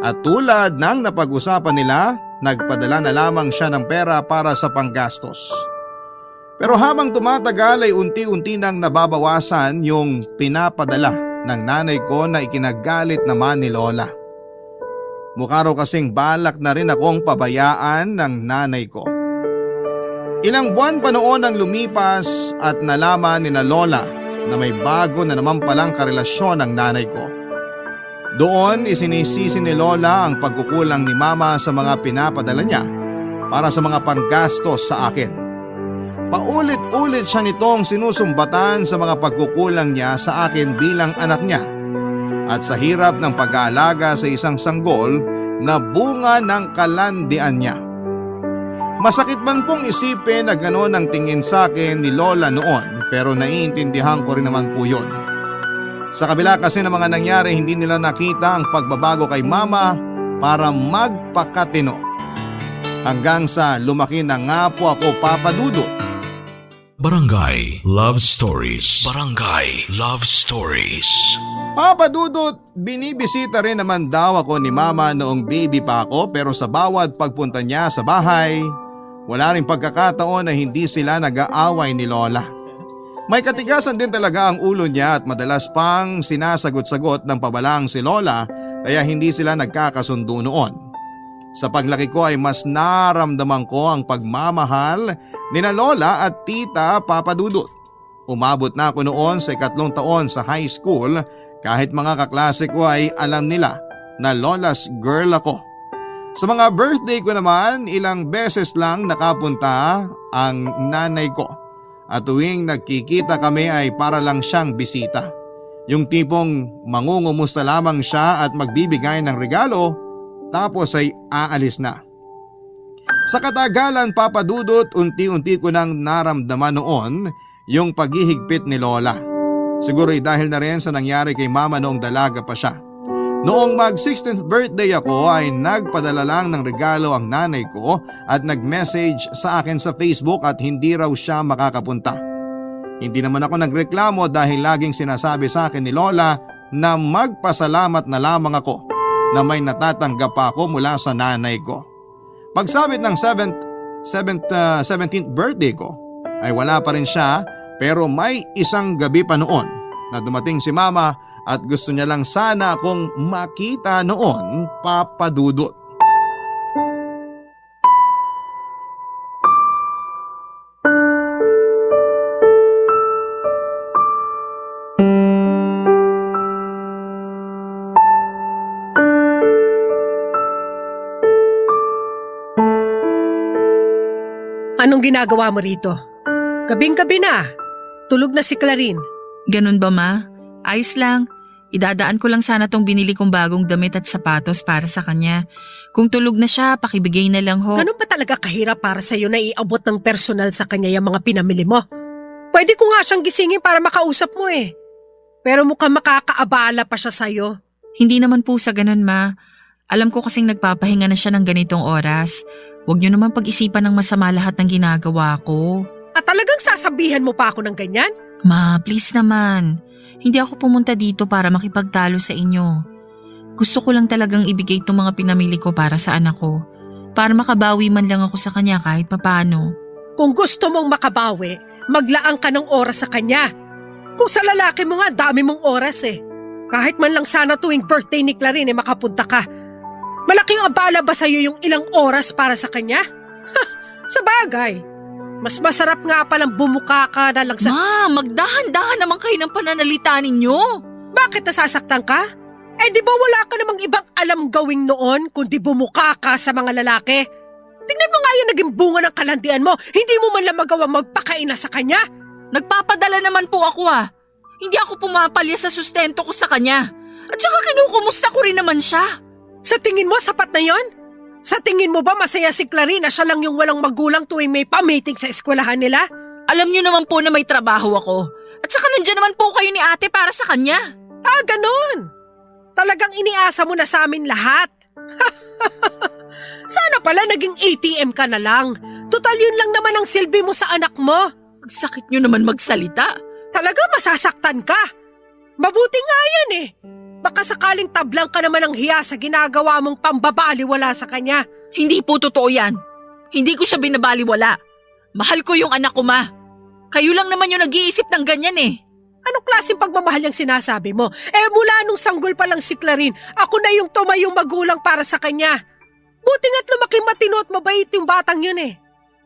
At tulad ng napag-usapan nila, nagpadala na lamang siya ng pera para sa panggastos. Pero habang tumatagal ay unti-unti nang nababawasan yung pinapadala ng nanay ko na ikinagalit naman ni Lola. Mukha raw kasing balak na rin akong pabayaan ng nanay ko. Ilang buwan pa noon ang lumipas at nalaman ni na Lola na may bago na naman palang karelasyon ng nanay ko. Doon isinisisi ni Lola ang pagkukulang ni Mama sa mga pinapadala niya para sa mga panggastos sa akin. Paulit-ulit siya nitong sinusumbatan sa mga pagkukulang niya sa akin bilang anak niya at sa hirap ng pag-aalaga sa isang sanggol na bunga ng kalandian niya. Masakit man pong isipin na gano'n ang tingin sa akin ni Lola noon pero naiintindihan ko rin naman po yun. Sa kabila kasi ng mga nangyari hindi nila nakita ang pagbabago kay Mama para magpakatino. Hanggang sa lumaki na nga po ako, Papa Dudut. Barangay Love Stories. Barangay Love Stories. Papa Dudut, binibisita rin naman daw ako ni Mama noong baby pa ako pero sa bawat pagpunta niya sa bahay, wala rin pagkakataon na hindi sila nag-aaway ni Lola. May katigasan din talaga ang ulo niya at madalas pang sinasagot-sagot ng pabalang si Lola kaya hindi sila nagkakasundo noon. Sa paglaki ko ay mas naramdaman ko ang pagmamahal ni na Lola at Tita Papa Dudut. Umabot na ako noon sa 2 taon sa high school kahit mga kaklase ko ay alam nila na Lola's girl ako. Sa mga birthday ko naman ilang beses lang nakapunta ang nanay ko at tuwing nagkikita kami ay para lang siyang bisita. Yung tipong mangungumusta lamang siya at magbibigay ng regalo tapos ay aalis na. Sa katagalan, Papa Dudut, unti-unti ko nang naramdaman noon yung paghihigpit ni Lola. Siguro dahil na rin sa nangyari kay Mama noong dalaga pa siya. Noong mag-16th birthday ako ay nagpadala lang ng regalo ang nanay ko at nag-message sa akin sa Facebook at hindi raw siya makakapunta. Hindi naman ako nagreklamo dahil laging sinasabi sa akin ni Lola na magpasalamat na lamang ako na may natatanggap pa ako mula sa nanay ko. Pagsabit ng 17th birthday ko ay wala pa rin siya pero may isang gabi pa noon na dumating si Mama at gusto niya lang sana akong makita noon, Papa Dudut. Anong ginagawa mo rito? Gabing-gabi na. Tulog na si Clarin. Ganun ba, Ma? Ayos lang. Idadaan ko lang sana tong binili kong bagong damit at sapatos para sa kanya. Kung tulog na siya, pakibigay na lang ho. Ganun ba talaga kahirap para sa'yo na iabot ng personal sa kanya yung mga pinamili mo? Pwede ko nga siyang gisingin para makausap mo eh. Pero mukhang makakaabala pa siya sa'yo. Hindi naman po sa ganun, Ma. Alam ko kasing nagpapahinga na siya ng ganitong oras. Huwag niyo naman pag-isipan ng masama lahat ng ginagawa ko. At talagang sasabihan mo pa ako ng ganyan? Ma, please naman. Hindi ako pumunta dito para makipagtalo sa inyo. Gusto ko lang talagang ibigay itong mga pinamili ko para sa anak ko. Para makabawi man lang ako sa kanya kahit papano. Kung gusto mong makabawi, maglaan ka ng oras sa kanya. Kung sa lalaki mo nga, dami mong oras eh. Kahit man lang sana tuwing birthday ni Clarine makapunta ka. Malaking abala ba sa'yo yung ilang oras para sa kanya? Ha! Sa bagay. Mas masarap nga palang bumuka ka na lang sa... Ma, magdahan-dahan naman kayo ng pananalita ninyo. Bakit nasasaktan ka? Eh di ba wala ka namang ibang alam gawing noon kundi bumuka ka sa mga lalaki? Tingnan mo nga yung naging bunga ng kalandian mo. Hindi mo man lang magawa magpakaina sa kanya. Nagpapadala naman po ako Hindi ako pumapalya sa sustento ko sa kanya. At saka kinukumusta ko rin naman siya. Sa tingin mo, sapat na yon? Sa tingin mo ba masaya si Clarine na siya lang yung walang magulang tuwing may pa-meeting sa eskwelahan nila? Alam niyo naman po na may trabaho ako. At saka nandiyan naman po kayo ni ate para sa kanya. Ah, ganon. Talagang iniasa mo na sa amin lahat. Sana pala naging ATM ka na lang. Total yun lang naman ang silbi mo sa anak mo. Ang sakit niyo naman magsalita. Talaga masasaktan ka. Mabuti nga yan eh. Baka sakaling tablang ka naman ng hiya sa ginagawa mong pambabaliwala sa kanya. Hindi po totoo yan. Hindi ko siya binabaliwala. Mahal ko yung anak ko, Ma. Kayo lang naman yung nag-iisip ng ganyan eh. Anong klaseng pagmamahal yung sinasabi mo? Eh mula nung sanggol pa lang si Clarine, ako na yung tumayong magulang para sa kanya. Buti nga't lumaki matino at mabait yung batang yun eh.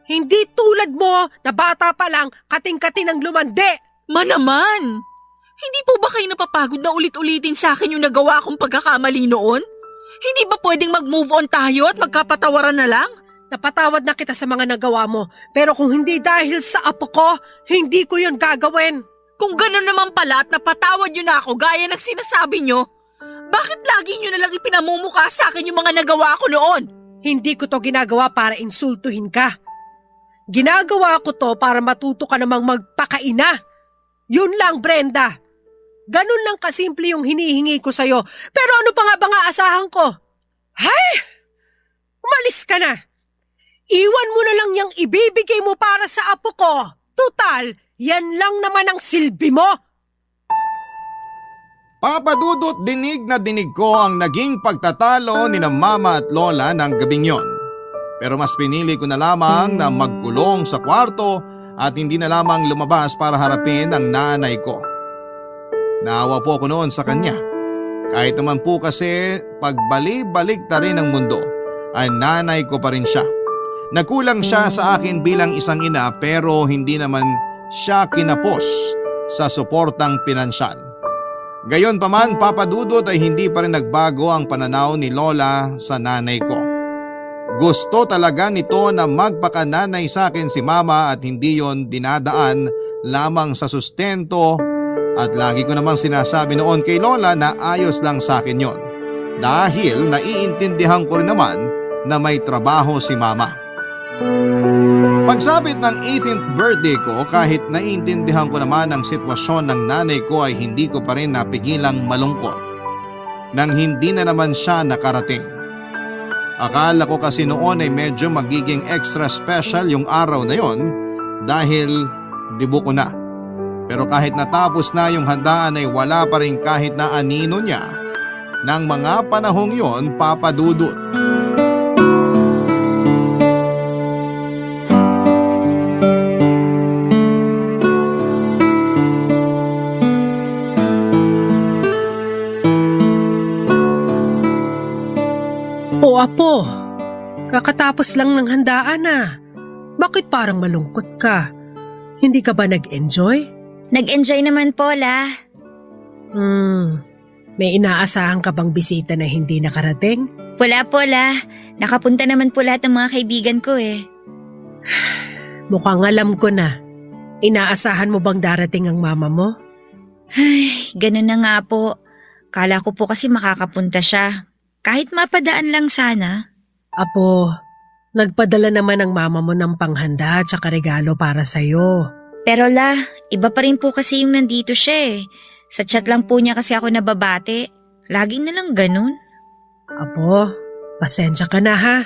Hindi tulad mo na bata pa lang kating-kating ang lumande. Ma naman! Hindi po ba kayo napapagod na ulit-ulitin sa akin yung nagawa kong pagkakamali noon? Hindi ba pwedeng mag-move on tayo at magkapatawaran na lang? Napatawad na kita sa mga nagawa mo, pero kung hindi dahil sa apo ko, hindi ko yun gagawin. Kung gano'n naman pala at napatawad nyo na ako gaya ng sinasabi nyo, bakit lagi nyo nalang ipinamumukha sa akin yung mga nagawa ko noon? Hindi ko to ginagawa para insultuhin ka. Ginagawa ko to para matuto ka namang magpakaina. Yun lang, Brenda. Ganun lang kasimple yung hinihingi ko sa'yo. Pero ano pa nga ba nga asahan ko? Hay! Umalis ka na. Iwan mo na lang yung ibibigay mo para sa apo ko. Tutal, yan lang naman ang silbi mo. Papa Dudut, dinig na dinig ko ang naging pagtatalo ni na mama at lola ng gabing yon. Pero mas pinili ko na lamang na magkulong sa kwarto at hindi na lamang lumabas para harapin ang nanay ko. Naawa po ako noon sa kanya. Kahit naman po kasi pagbalik-balik ta rin ng mundo ay nanay ko pa rin siya. Nagkulang siya sa akin bilang isang ina pero hindi naman siya kinapos sa suportang pinansyal. Gayon pa man, Papa Dudut, ay hindi pa rin nagbago ang pananaw ni Lola sa nanay ko. Gusto talaga nito na magpakananay sa akin si Mama at hindi yon dinadaan lamang sa sustento at lagi ko namang sinasabi noon kay Lola na ayos lang sa akin yon dahil naiintindihan ko rin naman na may trabaho si Mama. Pagsapit ng 18th birthday ko, kahit naiintindihan ko naman ang sitwasyon ng nanay ko ay hindi ko pa rin napigilang malungkot nang hindi na naman siya nakarating. Akala ko kasi noon ay medyo magiging extra special yung araw na yon dahil dibo ko na. Pero kahit natapos na yung handaan ay wala pa rin kahit na anino niya ng mga panahong yon, Papa Dudut. O apo, kakatapos lang ng handaan na. Bakit parang malungkot ka? Hindi ka ba nag-enjoy? Nag-enjoy naman po, La. May inaasahan ka bang bisita na hindi nakarating? Wala po, La. Nakapunta naman po lahat ng mga kaibigan ko eh. Mukhang alam ko na. Inaasahan mo bang darating ang mama mo? Ay, ganun na nga po. Kala ko po kasi makakapunta siya. Kahit mapadaan lang sana. Apo, nagpadala naman ang mama mo ng panghanda at saka regalo para sa'yo. Pero La, iba pa rin po kasi yung nandito siya eh. Sa chat lang po niya kasi ako nababate. Laging na lang ganun. Apo, pasensya ka na ha.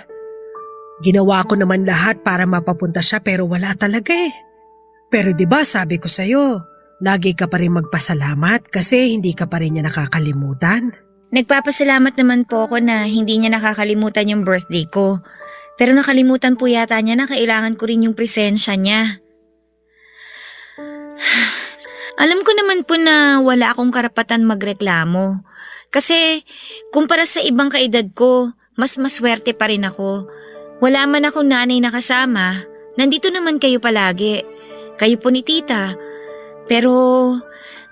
Ginawa ko naman lahat para mapapunta siya pero wala talaga eh. Pero 'di ba sabi ko sa'yo, lagi ka pa rin magpasalamat kasi hindi ka pa rin niya nakakalimutan. Nagpapasalamat naman po ako na hindi niya nakakalimutan yung birthday ko. Pero nakalimutan po yata niya na kailangan ko rin yung presensya niya. Alam ko naman po na wala akong karapatan magreklamo. Kasi kumpara sa ibang kaedad ko, mas maswerte pa rin ako. Wala man akong nanay na kasama, nandito naman kayo palagi. Kayo po ni tita. Pero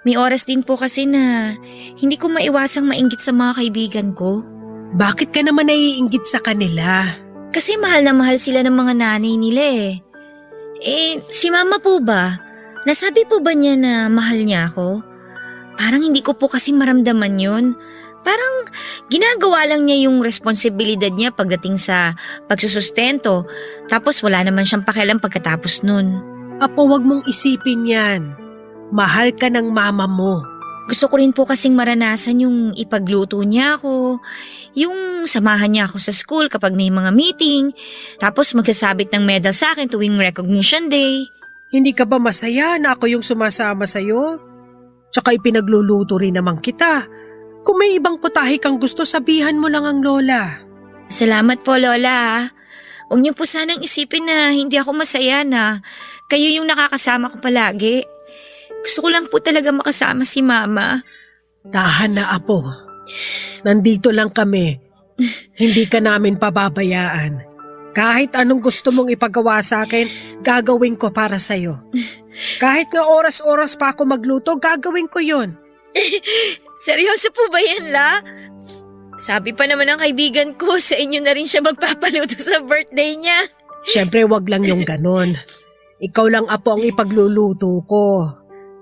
may oras din po kasi na hindi ko maiwasang mainggit sa mga kaibigan ko. Bakit ka naman naiinggit sa kanila? Kasi mahal na mahal sila ng mga nanay nila eh. Si mama po ba? Nasabi po ba niya na mahal niya ako? Parang hindi ko po kasi maramdaman yun. Parang ginagawa lang niya yung responsibilidad niya pagdating sa pagsusustento. Tapos wala naman siyang pakialam pagkatapos nun. Apo, wag mong isipin yan. Mahal ka ng mama mo. Gusto ko rin po kasing maranasan yung ipagluto niya ako, yung samahan niya ako sa school kapag may mga meeting, tapos magsasabit ng medal sa akin tuwing recognition day. Hindi ka ba masaya na ako yung sumasama sa'yo? Tsaka ipinagluluto rin naman kita. Kung may ibang putahe kang gusto, sabihan mo lang ang lola. Salamat po, Lola. Huwag niyo po sanang isipin na hindi ako masaya na kayo yung nakakasama ko palagi. Gusto ko lang po talaga makasama si Mama. Tahan na, Apo. Nandito lang kami. Hindi ka namin pababayaan. Kahit anong gusto mong ipagawa sa akin, gagawin ko para sa'yo. Kahit nga oras-oras pa ako magluto, gagawin ko yun. Seryoso po ba yan, La? Sabi pa naman ng kaibigan ko, sa inyo na rin siya magpapaluto sa birthday niya. Siyempre, wag lang yung ganon. Ikaw lang, Apo, ang ipagluluto ko.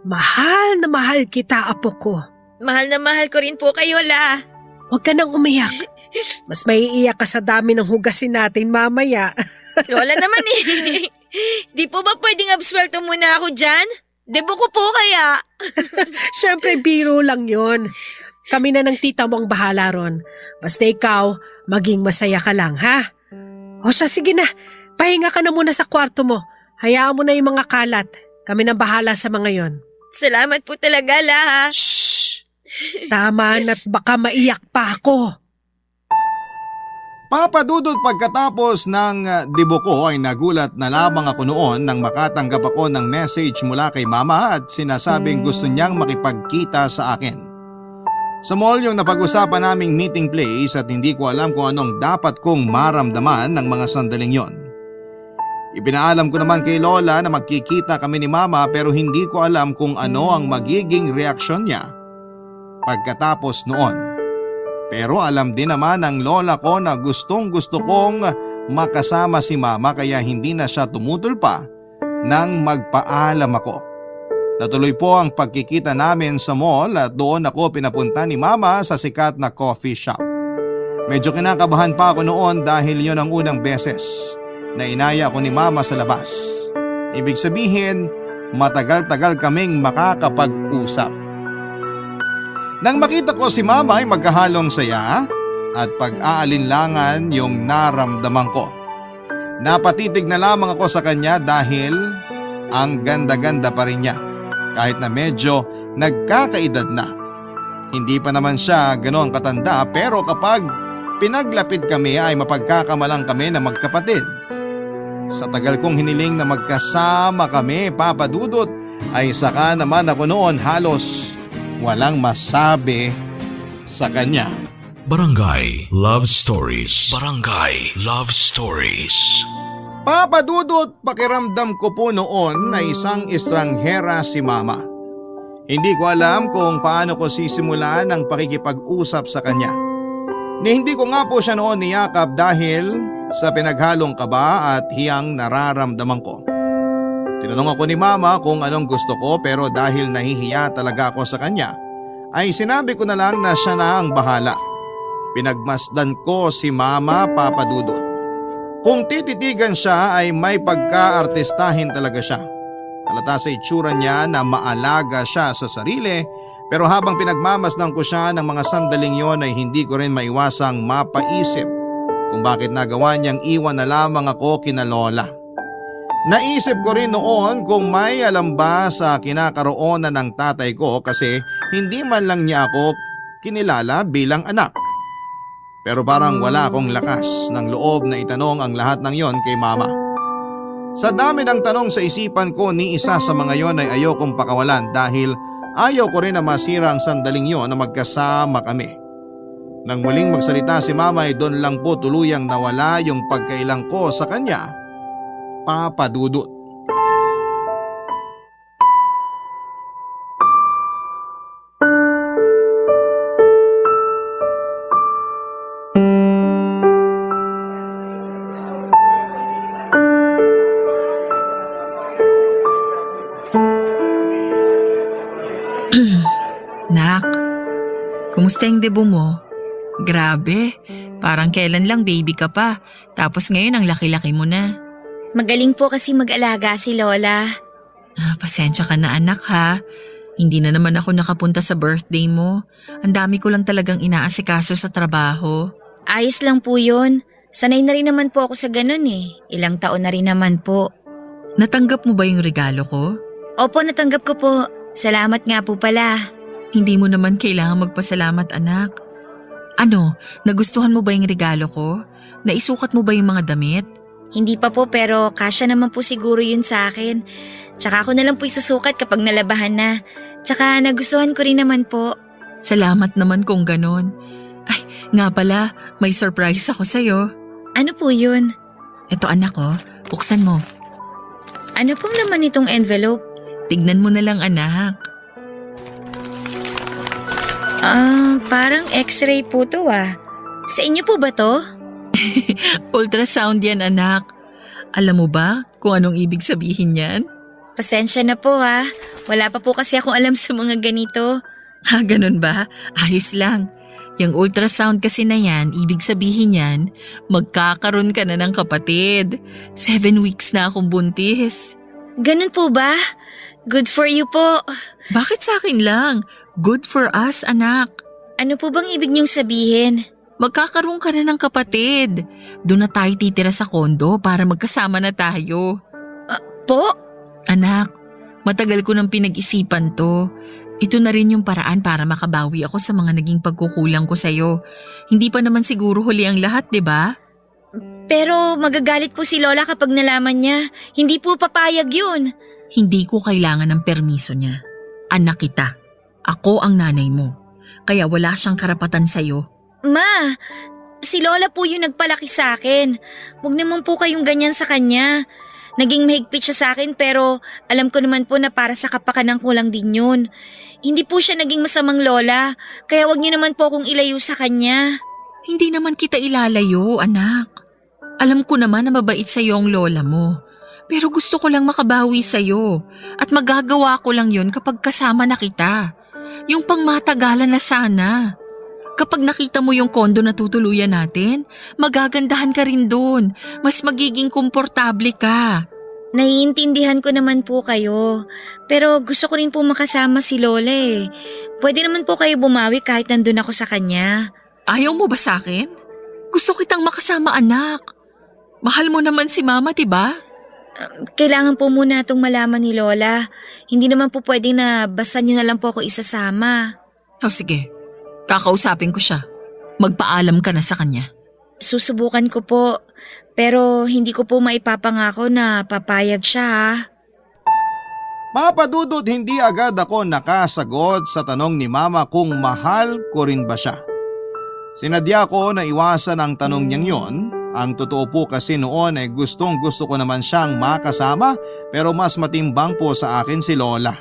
Mahal na mahal kita, Apo ko. Mahal na mahal ko rin po kayo, La. Huwag ka nang umiyak. Mas maiiyak ka sa dami ng hugasin natin mamaya. Lola naman eh. Di po ba pwedeng abswelto muna ako dyan? Debo ko po kaya. Siyempre, biro lang yon. Kami na ng tita mo ang bahala ron. Basta ikaw, maging masaya ka lang, ha? O siya, sige na. Pahinga ka na muna sa kwarto mo. Hayaan mo na yung mga kalat. Kami na bahala sa mga yon. Salamat po talaga, La, ha? Shhh! Tama na't baka maiyak pa ako. Papadudot pagkatapos ng dibo ko ay nagulat na lamang ako noon nang makatanggap ako ng message mula kay mama at sinasabing gusto niyang makipagkita sa akin. Sa mall yung napag-usapan naming meeting place at hindi ko alam kung anong dapat kong maramdaman ng mga sandaling yon. Ipinaalam ko naman kay Lola na magkikita kami ni mama pero hindi ko alam kung ano ang magiging reaksyon niya pagkatapos noon. Pero alam din naman ng lola ko na gustong gusto kong makasama si mama kaya hindi na siya tumutol pa nang magpaalam ako. Natuloy po ang pagkikita namin sa mall at doon ako pinapunta ni mama sa sikat na coffee shop. Medyo kinakabahan pa ako noon dahil yon ang unang beses na inaya ako ni mama sa labas. Ibig sabihin, matagal-tagal kaming makakapag-usap. Nang makita ko si mama ay magkahalong saya at pag-aalinlangan yung naramdaman ko. Napatitig na lamang ako sa kanya dahil ang ganda-ganda pa rin niya kahit na medyo nagkakaedad na. Hindi pa naman siya ganoon katanda pero kapag pinaglapit kami ay mapagkakamalang kami na magkapatid. Sa tagal kong hiniling na magkasama kami, Papa Dudut, ay saka naman ako noon halos walang masabi sa kanya. Barangay Love Stories. Barangay Love Stories. Papa Dudut, pakiramdam ko po noon na isang estranghera si mama. Hindi ko alam kung paano ko sisimulan ang pakikipag-usap sa kanya. Hindi ko nga po siya noon niyakap dahil sa pinaghalong kaba at hiyang nararamdaman ko. Tinanong ako ni mama kung anong gusto ko pero dahil nahihiya talaga ako sa kanya, ay sinabi ko na lang na siya na ang bahala. Pinagmasdan ko si mama, Papa Dudut. Kung tititigan siya ay may pagka-artistahin talaga siya. Halata sa itsura niya na maalaga siya sa sarili Pero habang pinagmamasdan ko siya ng mga sandaling yon ay hindi ko rin maiwasang mapaisip kung bakit nagawa niyang iwan na lamang ako kina Lola. Naisip ko rin noon kung may alam ba sa kinakaroonan ng tatay ko kasi hindi man lang niya ako kinilala bilang anak. Pero parang wala akong lakas ng loob na itanong ang lahat ng yon kay mama. Sa dami ng tanong sa isipan ko, ni isa sa mga yon ay ayokong pakawalan dahil ayaw ko rin na masira ang sandaling yon na magkasama kami. Nang muling magsalita si mama ay doon lang po tuluyang nawala yung pagkailang ko sa kanya, Papa Dudut. Nak, kumusta yung debo mo? Grabe, parang kailan lang baby ka pa, tapos ngayon ang laki-laki mo na. Magaling po kasi mag-alaga si Lola. Pasensya ka na anak ha. Hindi na naman ako nakapunta sa birthday mo. Ang dami ko lang talagang inaasikaso sa trabaho. Ayos lang po yun. Sanay na rin naman po ako sa ganun eh. Ilang taon na rin naman po. Natanggap mo ba yung regalo ko? Opo, natanggap ko po. Salamat nga po pala. Hindi mo naman kailangan magpasalamat anak. Ano, nagustuhan mo ba yung regalo ko? Naisukat mo ba yung mga damit? Hindi pa po pero kasya naman po siguro yun sa akin. Tsaka ako na lang po isusukat kapag nalabahan na. Tsaka nagustuhan ko rin naman po. Salamat naman kung ganon. Ay, nga pala, may surprise ako sa'yo. Ano po yun? Eto anak ko, buksan mo. Ano pong laman nitong envelope? Tignan mo na lang anak. Parang x-ray po to ah. Sa inyo po ba to? Ultrasound yan anak. Alam mo ba kung anong ibig sabihin yan? Pasensya na po ah. Wala pa po kasi akong alam sa mga ganito. Ganun ba? Ayos lang. Yung ultrasound kasi na yan, ibig sabihin yan, magkakaroon ka na ng kapatid. 7 weeks na akong buntis. Ganun po ba? Good for you po. Bakit sa akin lang? Good for us, anak. Ano po bang ibig niyong sabihin? Magkakaroon ka na ng kapatid. Doon na tayo titira sa kondo para magkasama na tayo. Po? Anak, matagal ko nang pinag-isipan to. Ito na rin yung paraan para makabawi ako sa mga naging pagkukulang ko sa'yo. Hindi pa naman siguro huli ang lahat, di ba? Pero magagalit po si Lola kapag nalaman niya. Hindi po papayag yun. Hindi ko kailangan ng permiso niya. Anak kita. Ako ang nanay mo. Kaya wala siyang karapatan sa'yo. Ma, si Lola po yung nagpalaki sa akin. Huwag naman po kayong ganyan sa kanya. Naging mahigpit siya sa akin pero alam ko naman po na para sa kapakanan ko lang din yun. Hindi po siya naging masamang lola, kaya wag niyo naman po akong ilayo sa kanya. Hindi naman kita ilalayo, anak. Alam ko naman na mabait sa'yo ang lola mo. Pero gusto ko lang makabawi sa'yo at magagawa ko lang yun kapag kasama na kita. Yung pangmatagalan na sana. Kapag nakita mo yung kondo na tutuluyan natin, magagandahan ka rin doon. Mas magiging komportable ka. Naiintindihan ko naman po kayo. Pero gusto ko rin po makasama si Lola eh. Pwede naman po kayo bumawi kahit nandun ako sa kanya. Ayaw mo ba sa akin? Gusto kitang makasama anak. Mahal mo naman si mama, diba? Kailangan po muna itong malaman ni Lola. Hindi naman po pwedeng na basta nyo na lang po ako isasama. Sige. Kakausapin ko siya. Magpaalam ka na sa kanya. Susubukan ko po. Pero hindi ko po maipapangako na papayag siya ha. Papa Dudut, hindi agad ako nakasagot sa tanong ni Mama kung mahal ko rin ba siya. Sinadya ko na iwasan ang tanong niyang yon. Ang totoo po kasi noon ay gustong gusto ko naman siyang makasama pero mas matimbang po sa akin si Lola.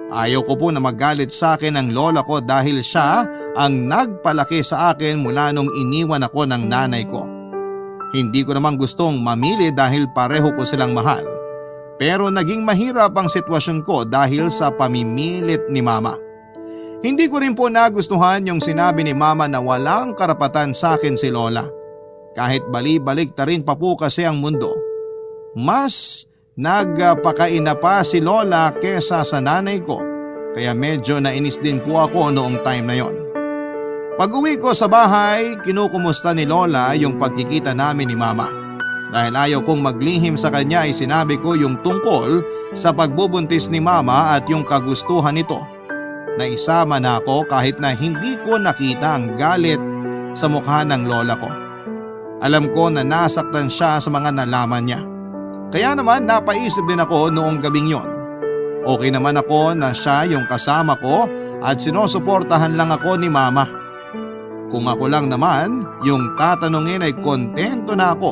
Ayaw ko po na magalit sa akin ang lola ko dahil siya ang nagpalaki sa akin mula nung iniwan ako ng nanay ko. Hindi ko naman gustong mamili dahil pareho ko silang mahal. Pero naging mahirap ang sitwasyon ko dahil sa pamimilit ni Mama. Hindi ko rin po nagustuhan yung sinabi ni Mama na walang karapatan sa akin si Lola. Kahit bali-balik ta rin pa po kasi ang mundo. Mas nagpakaina pa si Lola kesa sa nanay ko. kaya medyo nainis din po ako noong time na yon. Pag-uwi ko sa bahay, kinukumusta ni Lola yung pagkikita namin ni Mama. Dahil ayaw kong maglihim sa kanya ay sinabi ko yung tungkol sa pagbubuntis ni Mama at yung kagustuhan nito. Na isama na ako kahit na hindi ko nakita ang galit sa mukha ng lola ko. Alam ko na nasaktan siya sa mga nalaman niya. Kaya naman napaisip din ako noong gabing yon. Okay naman ako na siya yung kasama ko at sinusuportahan lang ako ni Mama. Kung ako lang naman, yung tatanungin ay kontento na ako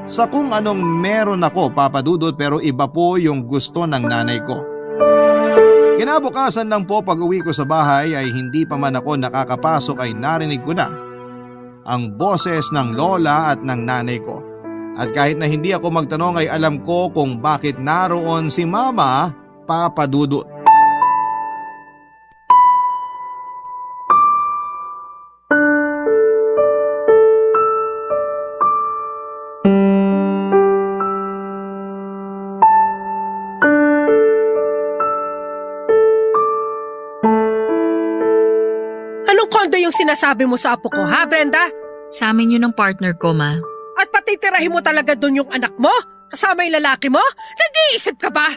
sa kung anong meron ako, Papa Dudut, pero iba po yung gusto ng nanay ko. Kinabukasan lang po pag-uwi ko sa bahay ay hindi pa man ako nakakapasok ay narinig ko na ang boses ng lola at ng nanay ko. At kahit na hindi ako magtanong ay alam ko kung bakit naroon si Mama, Papa Dudut. Anong kondo yung sinasabi mo sa apo ko, ha Brenda? Sa amin yun ng partner ko, Ma. At patitirahin mo talaga doon yung anak mo? Kasama yung lalaki mo? Nag-iisip ka ba?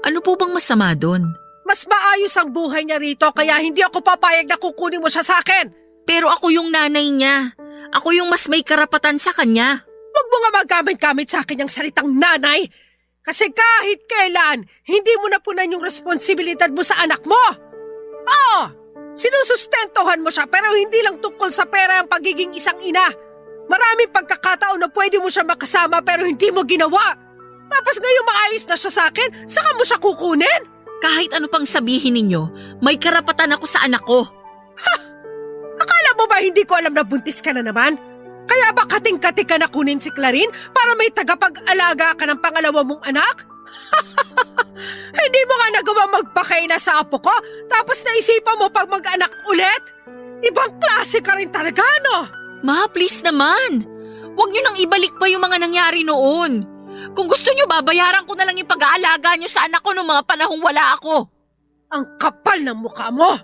Ano po bang masama doon? Mas maayos ang buhay niya rito kaya hindi ako papayag na kukunin mo siya sa akin. Pero ako yung nanay niya. Ako yung mas may karapatan sa kanya. Huwag mo nga magamit-gamit sa akin yung salitang nanay. Kasi kahit kailan, hindi mo napunan yung responsibilidad mo sa anak mo. Oo, sinusustentuhan mo siya pero hindi lang tungkol sa pera ang pagiging isang ina. Maraming pagkakataon na pwede mo siya makasama pero hindi mo ginawa. Tapos ngayon maayos na siya sa akin, saka mo siya kukunin? Kahit ano pang sabihin ninyo, may karapatan ako sa anak ko. Akala mo ba hindi ko alam na buntis ka na naman? Kaya ba kating-kati ka na kunin si Clarin para may tagapag-alaga ka ng pangalawa mong anak? Hindi mo nga nagawa magpakaina sa apo ko tapos naisipan mo pag mag-anak ulit? Ibang klase ka rin talaga, no? Ma, please naman. Huwag niyo nang ibalik pa yung mga nangyari noon. Kung gusto niyo, babayaran ko na lang yung pag-aalaga niyo sa anak ko noong mga panahong wala ako. Ang kapal ng mukha mo!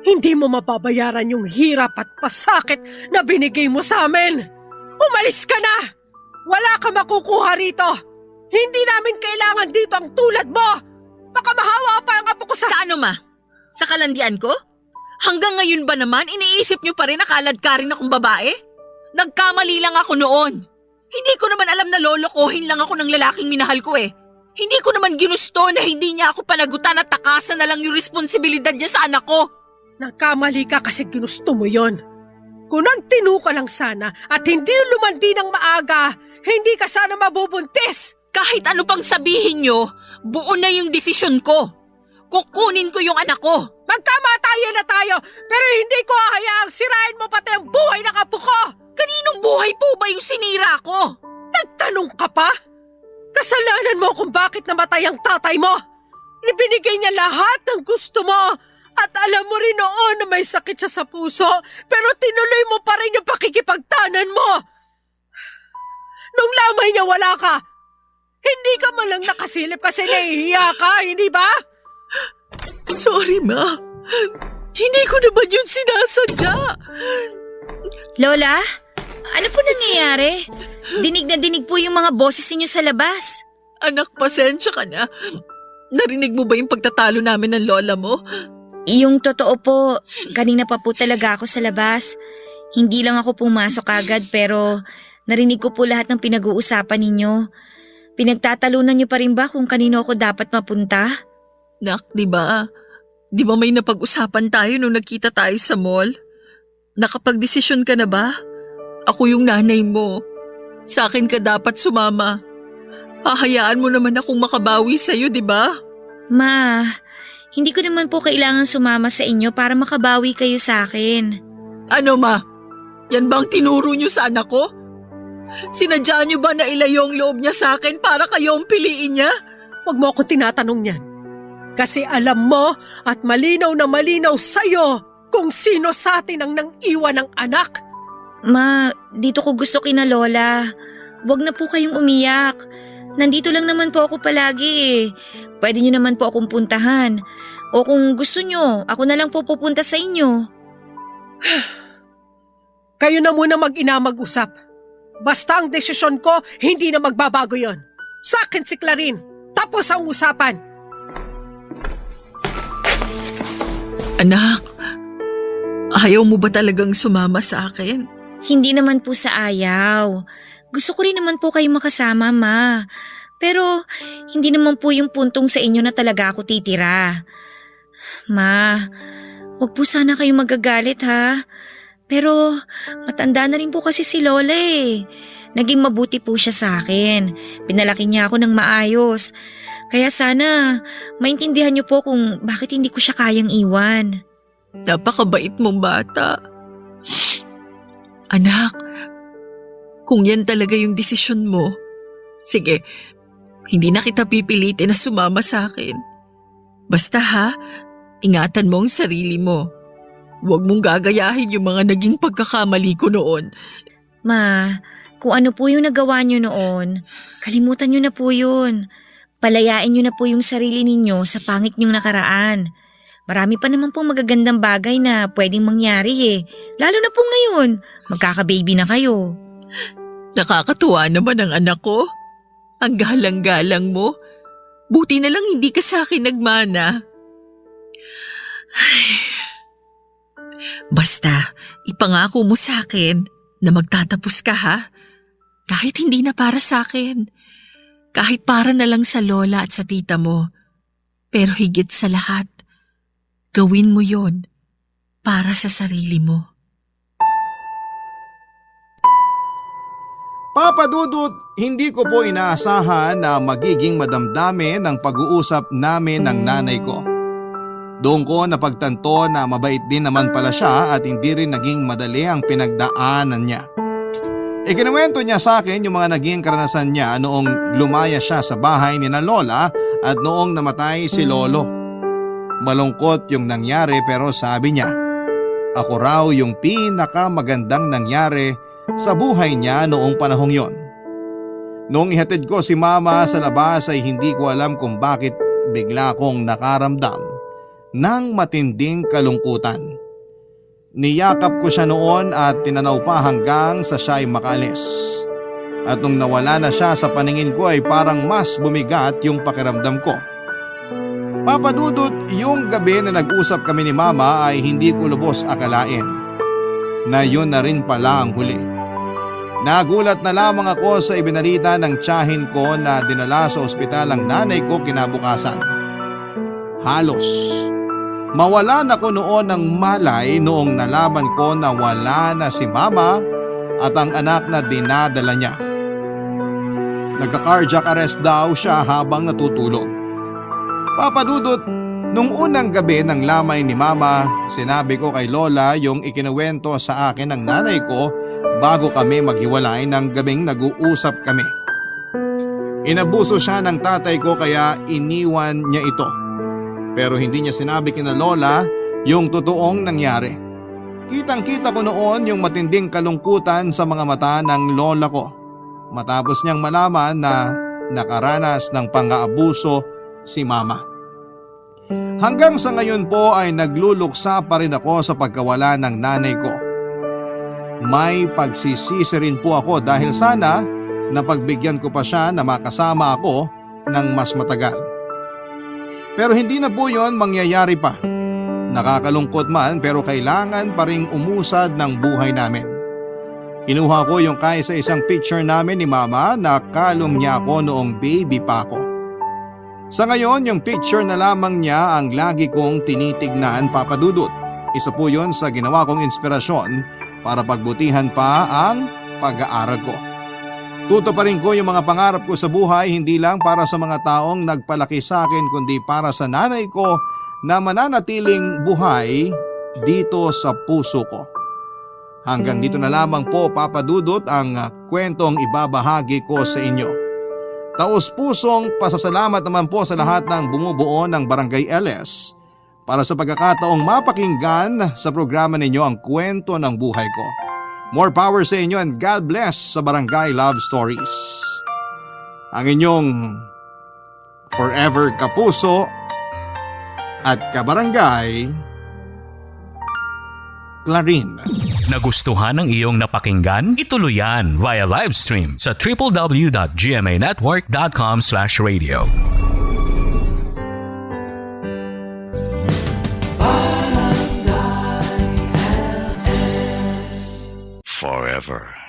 Hindi mo mababayaran yung hirap at pasakit na binigay mo sa amin! Umalis ka na! Wala ka makukuha rito! Hindi namin kailangan dito ang tulad mo! Baka mahawa pa ang apo ko sa... Sa ano, Ma? Sa kalandian ko? Hanggang ngayon ba naman, iniisip niyo pa rin na kaladkarin akong babae? Nagkamali lang ako noon. Hindi ko naman alam na lolokohin lang ako ng lalaking minahal ko eh. Hindi ko naman ginusto na hindi niya ako panagutan at takasan na lang yung responsibilidad niya sa anak ko. Nagkamali ka kasi ginusto mo yon. Kung nagtinu ka lang sana at hindi lumandi ng maaga, hindi ka sana mabubuntis. Kahit ano pang sabihin niyo, buo na yung desisyon ko. Kukunin ko yung anak ko. Magkamatayan na tayo, pero hindi ko hahayaang sirain mo pati ang buhay ng apo ko! Kaninong buhay po ba yung sinira ko? Nagtanong ka pa? Kasalanan mo kung bakit namatay ang tatay mo! Ibinigay niya lahat ng gusto mo! At alam mo rin noon na may sakit siya sa puso, pero tinuloy mo pa rin yung pakikipagtanan mo! Nung lamay niya wala ka, hindi ka man lang nakasilip kasi nahihiya ka, hindi ba? Sorry, Ma. Hindi ko naman yun sinasadya. Lola, ano po nangyayari? Dinig na dinig po yung mga boses ninyo sa labas. Anak, pasensya ka na. Narinig mo ba yung pagtatalo namin ng lola mo? Yung totoo po, kanina pa po talaga ako sa labas. Hindi lang ako pumasok agad pero narinig ko po lahat ng pinag-uusapan ninyo. Pinagtatalunan niyo pa rin ba kung kanino ako dapat mapunta? Nak, di ba? Di ba may napag-usapan tayo nung nagkita tayo sa mall? Nakapag-desisyon ka na ba? Ako yung nanay mo. Sa akin ka dapat sumama. Hahayaan mo naman akong makabawi sa'yo, di ba? Ma, hindi ko naman po kailangan sumama sa inyo para makabawi kayo sa akin. Ano, Ma? Yan bang tinuro niyo sa anak ko? Sinadya niyo ba na ilayo ang loob niya sa akin para kayo ang piliin niya? Huwag mo ako tinatanong yan. Kasi alam mo at malinaw na malinaw sa'yo kung sino sa atin ang nang iwan ng anak. Ma, dito ko gusto kina Lola. Huwag na po kayong umiyak. Nandito lang naman po ako palagi eh. Pwede niyo naman po akong puntahan. O kung gusto nyo, ako na lang po pupunta sa inyo. Kayo na muna mag-ina mag-usap. Basta ang desisyon ko, hindi na magbabago yon. Sa akin si Clarin. Tapos ang usapan. Anak, ayaw mo ba talagang sumama sa akin? Hindi naman po sa ayaw. Gusto ko rin naman po kayo makasama, Ma. Pero hindi naman po yung puntong sa inyo na talaga ako titira. Ma, huwag po sana kayo magagalit ha. Pero matanda na rin po kasi si Lola eh. Naging mabuti po siya sa akin. Pinalaki niya ako ng maayos. Kaya sana maintindihan niyo po kung bakit hindi ko siya kayang iwan. Napakabait mong bata. Anak, kung yan talaga yung desisyon mo, sige, hindi na kita pipilitin na sumama sa akin. Basta ha, ingatan mo ang sarili mo. Huwag mong gagayahin yung mga naging pagkakamali ko noon. Ma, kung ano po yung nagawa niyo noon, kalimutan niyo na po yun. Palayain niyo na po yung sarili ninyo sa pangit niyong nakaraan. Marami pa naman pong magagandang bagay na pwedeng mangyari eh. Lalo na po ngayon, magkaka-baby na kayo. Nakakatuwa naman ang anak ko. Ang galang-galang mo. Buti na lang hindi ka sa akin nagmana. Ay. Basta, ipangako mo sa akin na magtatapos ka ha. Kahit hindi na para sa akin. Kahit para na lang sa lola at sa tita mo. Pero higit sa lahat, gawin mo yon para sa sarili mo. Papa Dudut, hindi ko po inaasahan na magiging madamdamin ang pag-uusap namin ng nanay ko. Doon ko napagtanto na mabait din naman pala siya at hindi rin naging madali ang pinagdaanan niya. Ikinuwento niya sa akin yung mga naging karanasan niya noong lumaya siya sa bahay ni na Lola at noong namatay si Lolo. Malungkot yung nangyari pero sabi niya, ako raw yung pinakamagandang nangyari sa buhay niya noong panahong yon. Noong ihatid ko si Mama sa labas ay hindi ko alam kung bakit bigla kong nakaramdam ng matinding kalungkutan. Niyakap ko siya noon at tinanaw pa hanggang sa siya ay makaalis. At nung nawala na siya sa paningin ko ay parang mas bumigat yung pakiramdam ko. Papa Dudut, yung gabi na nag-usap kami ni Mama ay hindi ko lubos akalain na yun na rin pala ang huli. Nagulat na lamang ako sa ibinalita ng tiyahin ko na dinala sa ospital ang nanay ko kinabukasan. Halos mawalan ako noon ng malay noong nalaman ko na wala na si Mama at ang anak na dinadala niya. Nagka-cardiac arrest daw siya habang natutulog. Papa Dudut, nung unang gabi ng lamay ni Mama, sinabi ko kay Lola yung ikinuwento sa akin ng nanay ko bago kami maghiwalay ng gabing nag-uusap kami. Inabuso siya ng tatay ko kaya iniwan niya ito. Pero hindi niya sinabi kina Lola yung totoong nangyari. Kitang-kita ko noon yung matinding kalungkutan sa mga mata ng lola ko matapos niyang malaman na nakaranas ng pang-aabuso si Mama. Hanggang sa ngayon po ay nagluluksa pa rin ako sa pagkawala ng nanay ko. May pagsisisi rin po ako dahil sana napagbigyan ko pa siya na makasama ako ng mas matagal. Pero hindi na po yon mangyayari pa. Nakakalungkot man pero kailangan pa ring umusad ng buhay namin. Kinuha ko yung kaisa-isang picture namin ni Mama na kalong niya ako noong baby pa ako. Sa ngayon yung picture na lamang niya ang lagi kong tinitignan, Papa Dudut. Isa po yon sa ginawa kong inspirasyon para pagbutihan pa ang pag-aaral ko. Tutuparin ko yung mga pangarap ko sa buhay hindi lang para sa mga taong nagpalaki sa akin kundi para sa nanay ko na mananatiling buhay dito sa puso ko. Hanggang dito na lamang po, Papa Dudut, ang kwentong ibabahagi ko sa inyo. Taos-pusong pasasalamat naman po sa lahat ng bumubuo ng Barangay LS para sa pagkakataong mapakinggan sa programa ninyo ang kwento ng buhay ko. More power sa inyo and God bless sa Barangay Love Stories. Ang inyong forever kapuso, at kabarangay, Clarin. Nagustuhan ng iyong napakinggan? Ituloy yan via live stream sa www.gmanetwork.com/radio. Forever.